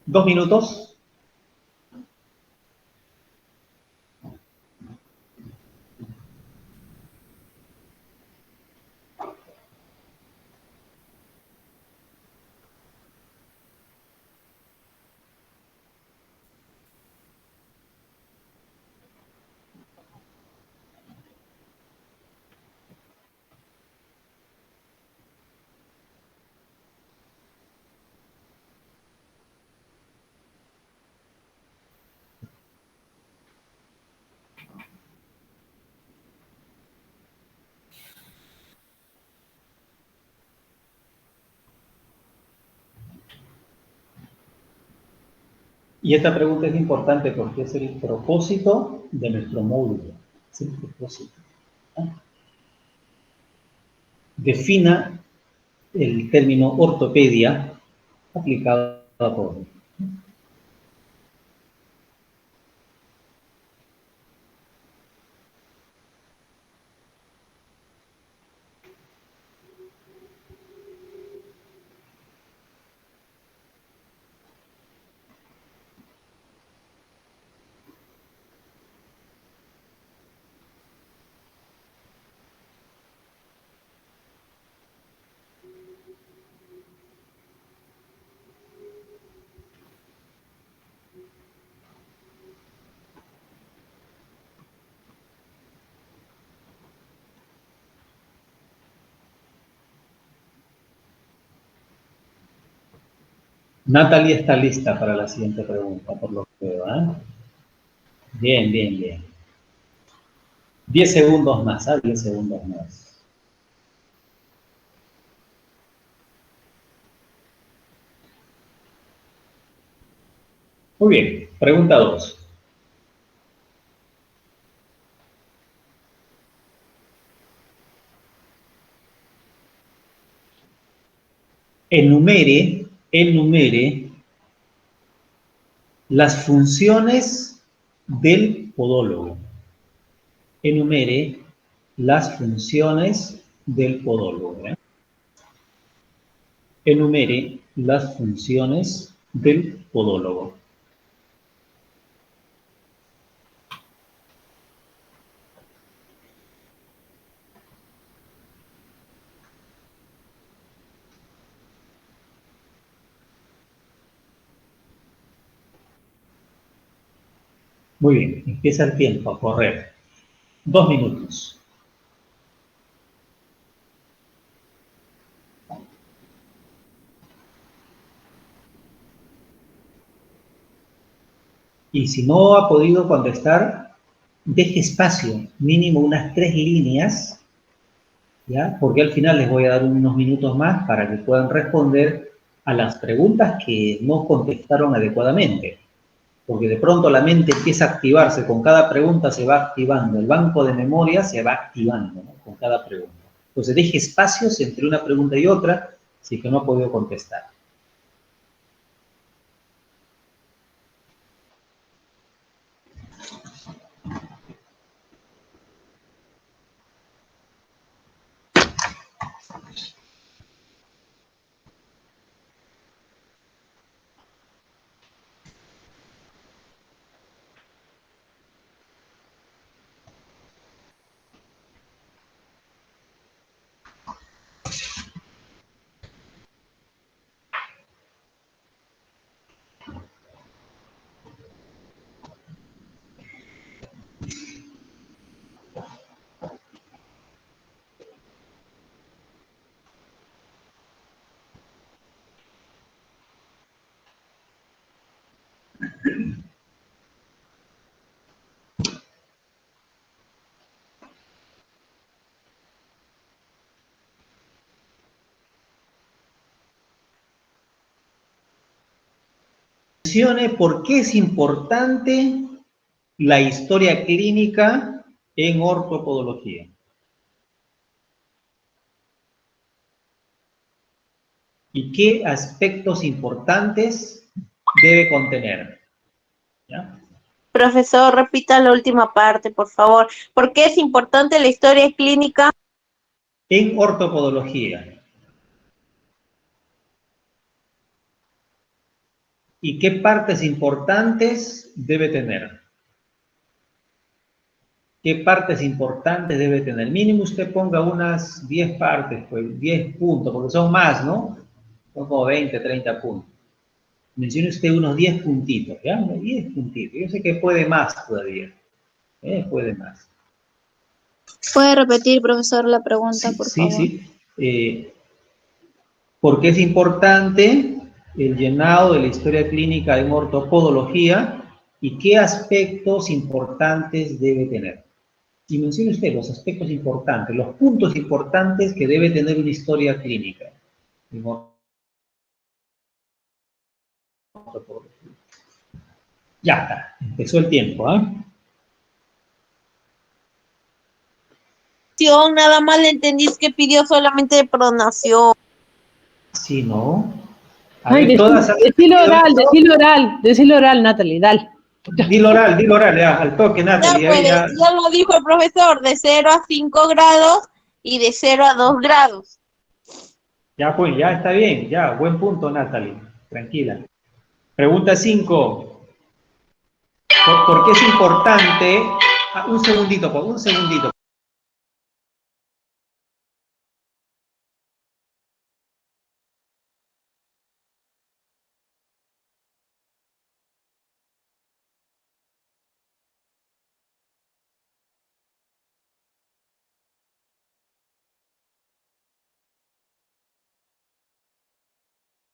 ¿2 minutos? Y esta pregunta es importante porque es el propósito de nuestro módulo. Es el propósito. ¿Ah? Defina el término ortopedia aplicado a podología. Natalie está lista para la siguiente pregunta, por lo que veo, ¿eh? Bien, bien, bien. 10 segundos más, 10 segundos más. Muy bien, pregunta 2. Enumere las funciones del podólogo. Enumere las funciones del podólogo. Enumere las funciones del podólogo. Muy bien, empieza el tiempo a correr. 2 minutos. Y si no ha podido contestar, deje espacio, mínimo unas 3 líneas, ¿ya? Porque al final les voy a dar unos minutos más para que puedan responder a las preguntas que no contestaron adecuadamente. Porque de pronto la mente empieza a activarse, con cada pregunta se va activando, el banco de memoria se va activando, ¿no? Con cada pregunta. Entonces deje espacios entre una pregunta y otra, si es que no ha podido contestar. Mencione por qué es importante la historia clínica en ortopodología. ¿Y qué aspectos importantes debe contener? ¿Ya? Profesor, repita la última parte, por favor. ¿Por qué es importante la historia clínica? En ortopodología. ¿Y qué partes importantes debe tener? ¿Qué partes importantes debe tener? Mínimo usted ponga unas 10 partes, pues 10 puntos, porque son más, ¿no? Son como 20, 30 puntos. Mencione usted unos 10 puntitos, ¿ya? Unos 10 puntitos. Yo sé que puede más todavía. Puede más. ¿Puede repetir, profesor, la pregunta, por Sí, favor? sí. Porque es importante el llenado de la historia clínica en ortopodología y qué aspectos importantes debe tener. Y mencione usted los aspectos importantes, los puntos importantes que debe tener una historia clínica en ortopodología. Ya está, empezó el tiempo, ¿ah? Nada más le entendí es que pidió solamente de pronación. Sí, ¿no? A Ay, ver, todas decilo oral, Natalie, dale. Dilo oral, ya, al toque, Natalie. Ya, pues, Ya. ya lo dijo el profesor, de 0 a 5 grados y de 0 a 2 grados. Ya, pues, ya está bien, ya, buen punto, Natalie. Tranquila. Pregunta 5. ¿Por qué es importante? Un segundito, un segundito.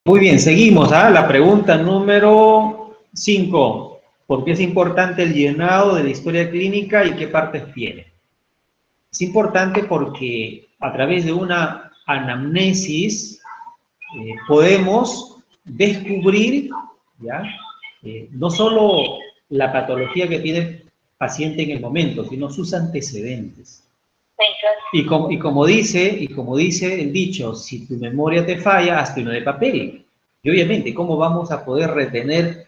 Muy bien, seguimos. La pregunta número 5. ¿Por qué es importante el llenado de la historia clínica y qué partes tiene? Es importante porque a través de una anamnesis podemos descubrir, ¿ya? No solo la patología que tiene el paciente en el momento, sino sus antecedentes. Y como dice el dicho, si tu memoria te falla, hazte uno de papel. Y obviamente, ¿cómo vamos a poder retener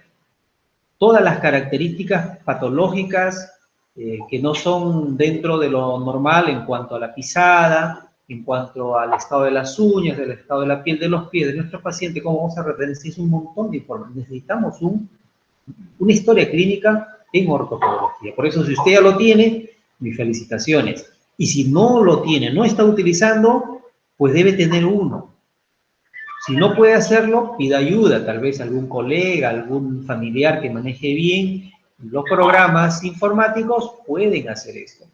todas las características patológicas que no son dentro de lo normal en cuanto a la pisada, en cuanto al estado de las uñas, del estado de la piel de los pies de nuestro paciente? ¿Cómo vamos a retener? Si es un montón de información. Necesitamos una historia clínica en ortopedología. Por eso, si usted ya lo tiene, mis felicitaciones. Y si no lo tiene, no está utilizando, pues debe tener uno. Si no puede hacerlo, pida ayuda, tal vez algún colega, algún familiar que maneje bien los programas informáticos pueden hacer esto.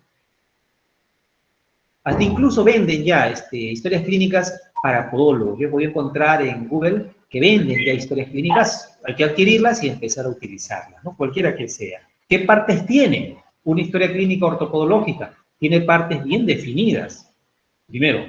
Hasta incluso venden ya historias clínicas para podólogos. Yo voy a encontrar en Google que venden ya historias clínicas, hay que adquirirlas y empezar a utilizarlas, ¿no? Cualquiera que sea. ¿Qué partes tiene una historia clínica ortopodológica? Tiene partes bien definidas. Primero,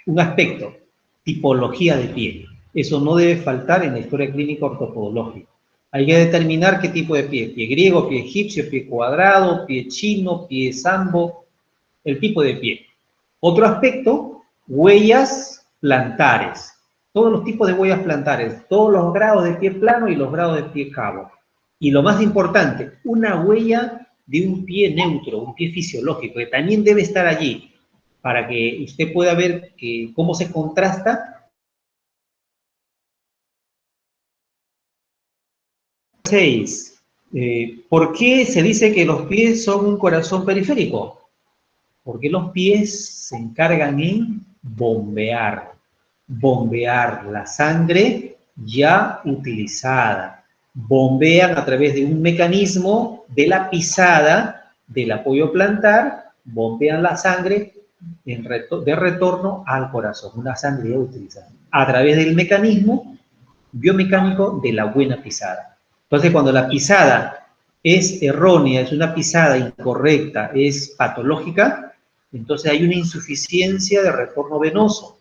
un aspecto, tipología de pie. Eso no debe faltar en la historia clínica ortopodológica. Hay que determinar qué tipo de pie. Pie griego, pie egipcio, pie cuadrado, pie chino, pie sambo, el tipo de pie. Otro aspecto, huellas plantares. Todos los tipos de huellas plantares, todos los grados de pie plano y los grados de pie cabo. Y lo más importante, una huella de un pie neutro, un pie fisiológico, que también debe estar allí, para que usted pueda ver cómo se contrasta. 6. ¿Por qué se dice que los pies son un corazón periférico? Porque los pies se encargan en bombear la sangre ya utilizada. Bombean a través de un mecanismo de la pisada del apoyo plantar, bombean la sangre de retorno al corazón, una sangre ya utilizada, a través del mecanismo biomecánico de la buena pisada. Entonces, cuando la pisada es errónea, es una pisada incorrecta, es patológica, entonces hay una insuficiencia de retorno venoso.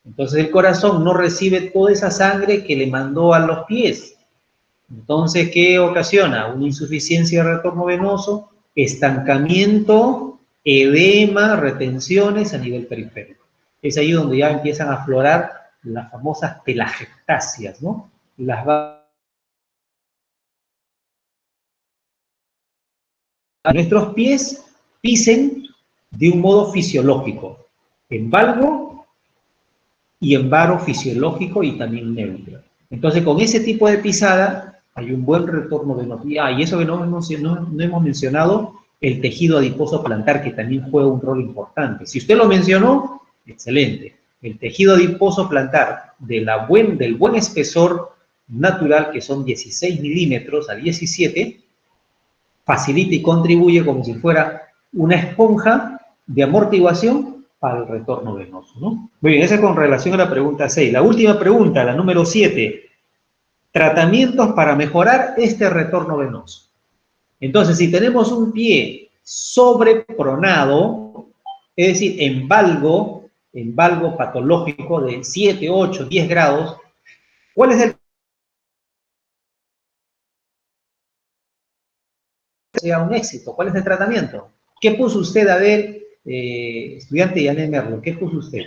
Entonces el corazón no recibe toda esa sangre que le mandó a los pies. Entonces, ¿qué ocasiona? Una insuficiencia de retorno venoso, estancamiento, edema, retenciones a nivel periférico. Es ahí donde ya empiezan a aflorar las famosas telangiectasias, ¿no? Nuestros pies pisen de un modo fisiológico, en valgo y en varo fisiológico y también neutro. Entonces, con ese tipo de pisada hay un buen retorno venoso. Y eso que no hemos mencionado, el tejido adiposo plantar, que también juega un rol importante. Si usted lo mencionó, excelente. El tejido adiposo plantar del buen espesor natural, que son 16 milímetros a 17, facilita y contribuye como si fuera una esponja de amortiguación para el retorno venoso, ¿no? Muy bien, esa es con relación a la pregunta 6. La última pregunta, la número 7. Tratamientos para mejorar este retorno venoso. Entonces, si tenemos un pie sobrepronado, es decir, en valgo patológico de 7, 8, 10 grados, ¿cuál es el sea un éxito? ¿Cuál es el tratamiento? ¿Qué puso usted? A ver, estudiante Yané Merlo, ¿qué puso usted?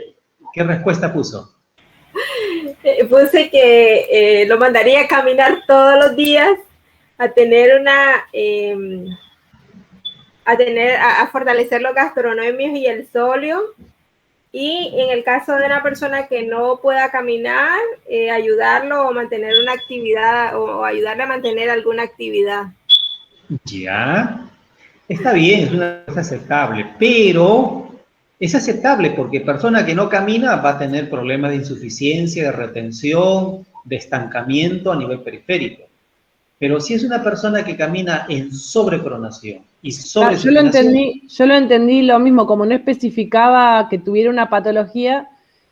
¿Qué respuesta puso? Puse que lo mandaría a caminar todos los días, a tener a fortalecer los gastrocnemios y el sóleo, y en el caso de una persona que no pueda caminar, ayudarlo o mantener una actividad, o ayudarle a mantener alguna actividad. Ya, está bien, es una cosa aceptable, pero es aceptable porque persona que no camina va a tener problemas de insuficiencia, de retención, de estancamiento a nivel periférico. Pero si es una persona que camina en sobrepronación y sobresupinación... Yo lo entendí lo mismo, como no especificaba que tuviera una patología,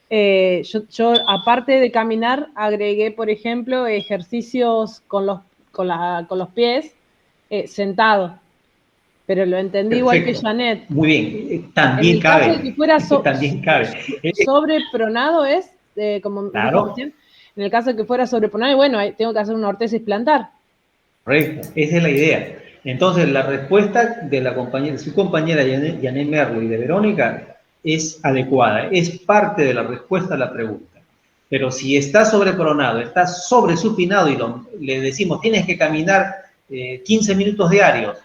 Yo, aparte de caminar, agregué, por ejemplo, ejercicios con los pies sentados. Pero lo entendí igual que Janet. Muy bien, también En el caso de que fuera también cabe. sobrepronado es, como Claro. dijo recién, en el caso de que fuera sobrepronado, bueno, ahí tengo que hacer una ortesis plantar. Correcto, esa es la idea. Entonces, la respuesta de su compañera Janet Merlo y de Verónica es adecuada, es parte de la respuesta a la pregunta. Pero si está sobrepronado, está sobresupinado y le decimos, tienes que caminar 15 minutos diarios,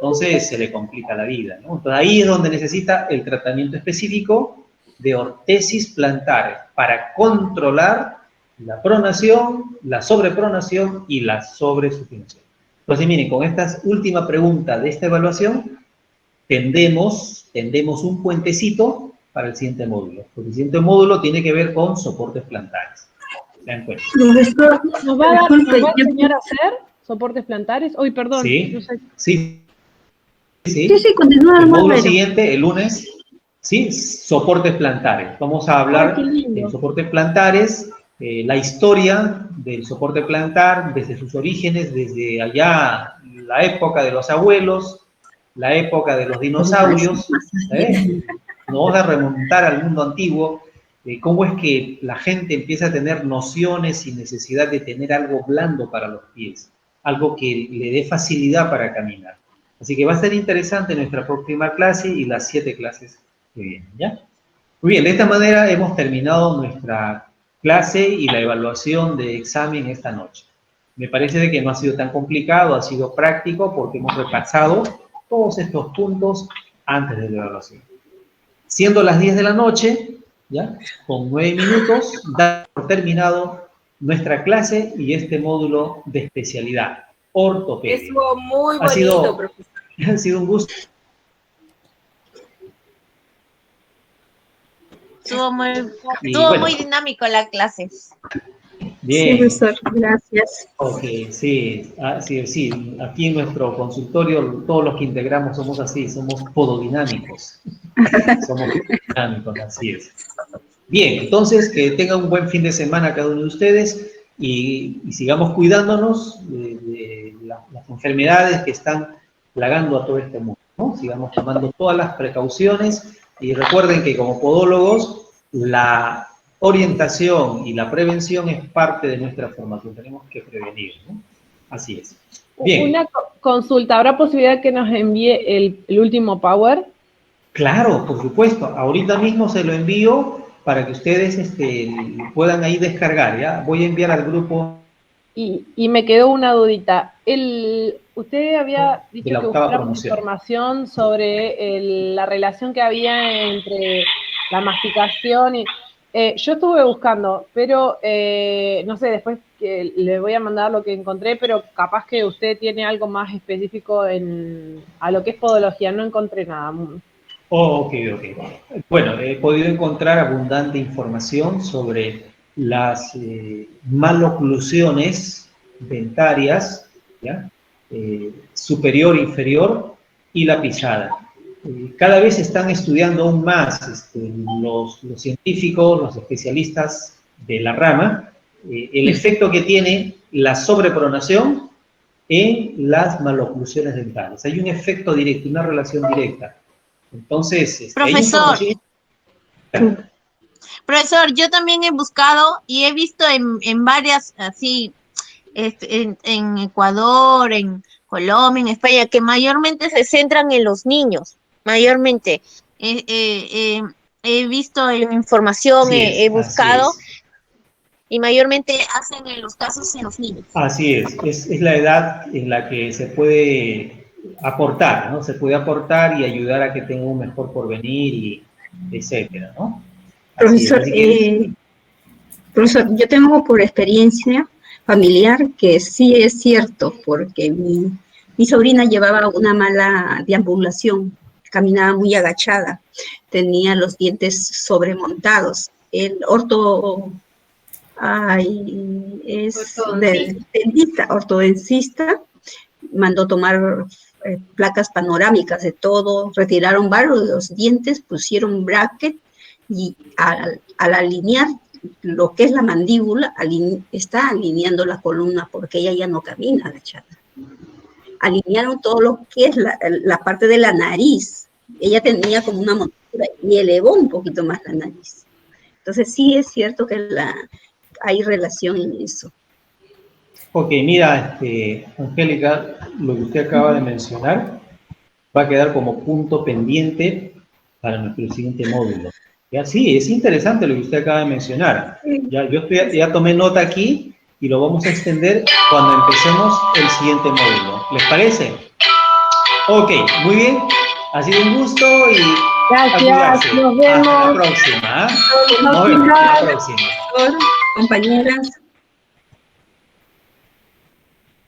entonces se le complica la vida, ¿no? Entonces ahí es donde necesita el tratamiento específico de ortesis plantares para controlar la pronación, la sobrepronación y la sobresupinación. Entonces miren, con esta última pregunta de esta evaluación, tendemos un puentecito para el siguiente módulo. Porque el siguiente módulo tiene que ver con soportes plantares. ¿Se dan cuenta? ¿Nos va a enseñar a hacer soportes plantares? Uy, perdón. Sí, no sé. sí. Sí, continúa. El módulo siguiente, el lunes, ¿sí? Soportes plantares. Vamos a hablar de soportes plantares, la historia del soporte plantar, desde sus orígenes, desde allá, la época de los abuelos, la época de los dinosaurios. Nos vamos a remontar al mundo antiguo, cómo es que la gente empieza a tener nociones sin necesidad de tener algo blando para los pies, algo que le dé facilidad para caminar. Así que va a ser interesante nuestra próxima clase y las 7 clases que vienen, ¿ya? Muy bien, de esta manera hemos terminado nuestra clase y la evaluación de examen esta noche. Me parece de que no ha sido tan complicado, ha sido práctico porque hemos repasado todos estos puntos antes de la evaluación. Siendo las 10 de la noche, ¿ya? Con 9 minutos, da por terminado nuestra clase y este módulo de especialidad. Ortopedia. Estuvo muy bonito, profesor. Ha sido un gusto. Estuvo bueno. muy dinámico la clase. Bien. Sí, profesor, gracias. Ok, sí, sí. Aquí en nuestro consultorio, todos los que integramos somos así, somos pododinámicos. Somos dinámicos, así es. Bien, entonces, que tengan un buen fin de semana cada uno de ustedes y sigamos cuidándonos de las enfermedades que están plagando a todo este mundo, ¿no? Sigamos tomando todas las precauciones y recuerden que como podólogos, la orientación y la prevención es parte de nuestra formación, tenemos que prevenir, ¿no? Así es. Bien. Una consulta, ¿habrá posibilidad que nos envíe el último Power? Claro, por supuesto, ahorita mismo se lo envío para que ustedes puedan ahí descargar, ¿ya? Voy a enviar al grupo. Y me quedó una dudita. Usted había dicho que buscáramos información sobre la relación que había entre la masticación y... yo estuve buscando, pero no sé, después que le voy a mandar lo que encontré, pero capaz que usted tiene algo más específico a lo que es podología, no encontré nada. Ok. Bueno, he podido encontrar abundante información sobre las maloclusiones dentarias, ¿ya? Superior, inferior y la pisada. Cada vez están estudiando aún más los científicos, los especialistas de la rama, el efecto que tiene la sobrepronación en las maloclusiones dentales. Hay un efecto directo, una relación directa. Entonces, Profesor, yo también he buscado y he visto en varias, así, en Ecuador, en Colombia, en España, que mayormente se centran en los niños, mayormente. He visto en información, he buscado, y mayormente hacen en los casos en los niños. Así es la edad en la que se puede aportar, ¿no? Se puede aportar y ayudar a que tenga un mejor porvenir y etcétera, ¿no? Profesor, profesor, yo tengo por experiencia familiar que sí es cierto, porque mi sobrina llevaba una mala deambulación, caminaba muy agachada, tenía los dientes sobremontados. El ortodoncista mandó tomar placas panorámicas de todo, retiraron varios de los dientes, pusieron bracket Y al alinear lo que es la mandíbula, está alineando la columna porque ella ya no camina agachada. Alinearon todo lo que es la parte de la nariz. Ella tenía como una montura y elevó un poquito más la nariz. Entonces sí es cierto que hay relación en eso. Ok, mira, Angélica, lo que usted acaba de mencionar va a quedar como punto pendiente para nuestro siguiente módulo. Ya sí, es interesante lo que usted acaba de mencionar. Ya tomé nota aquí y lo vamos a extender cuando empecemos el siguiente módulo. ¿Les parece? Ok, muy bien. Ha sido un gusto y gracias. Nos vemos. Hasta la próxima. Nos vemos. Hasta la próxima. Compañeras.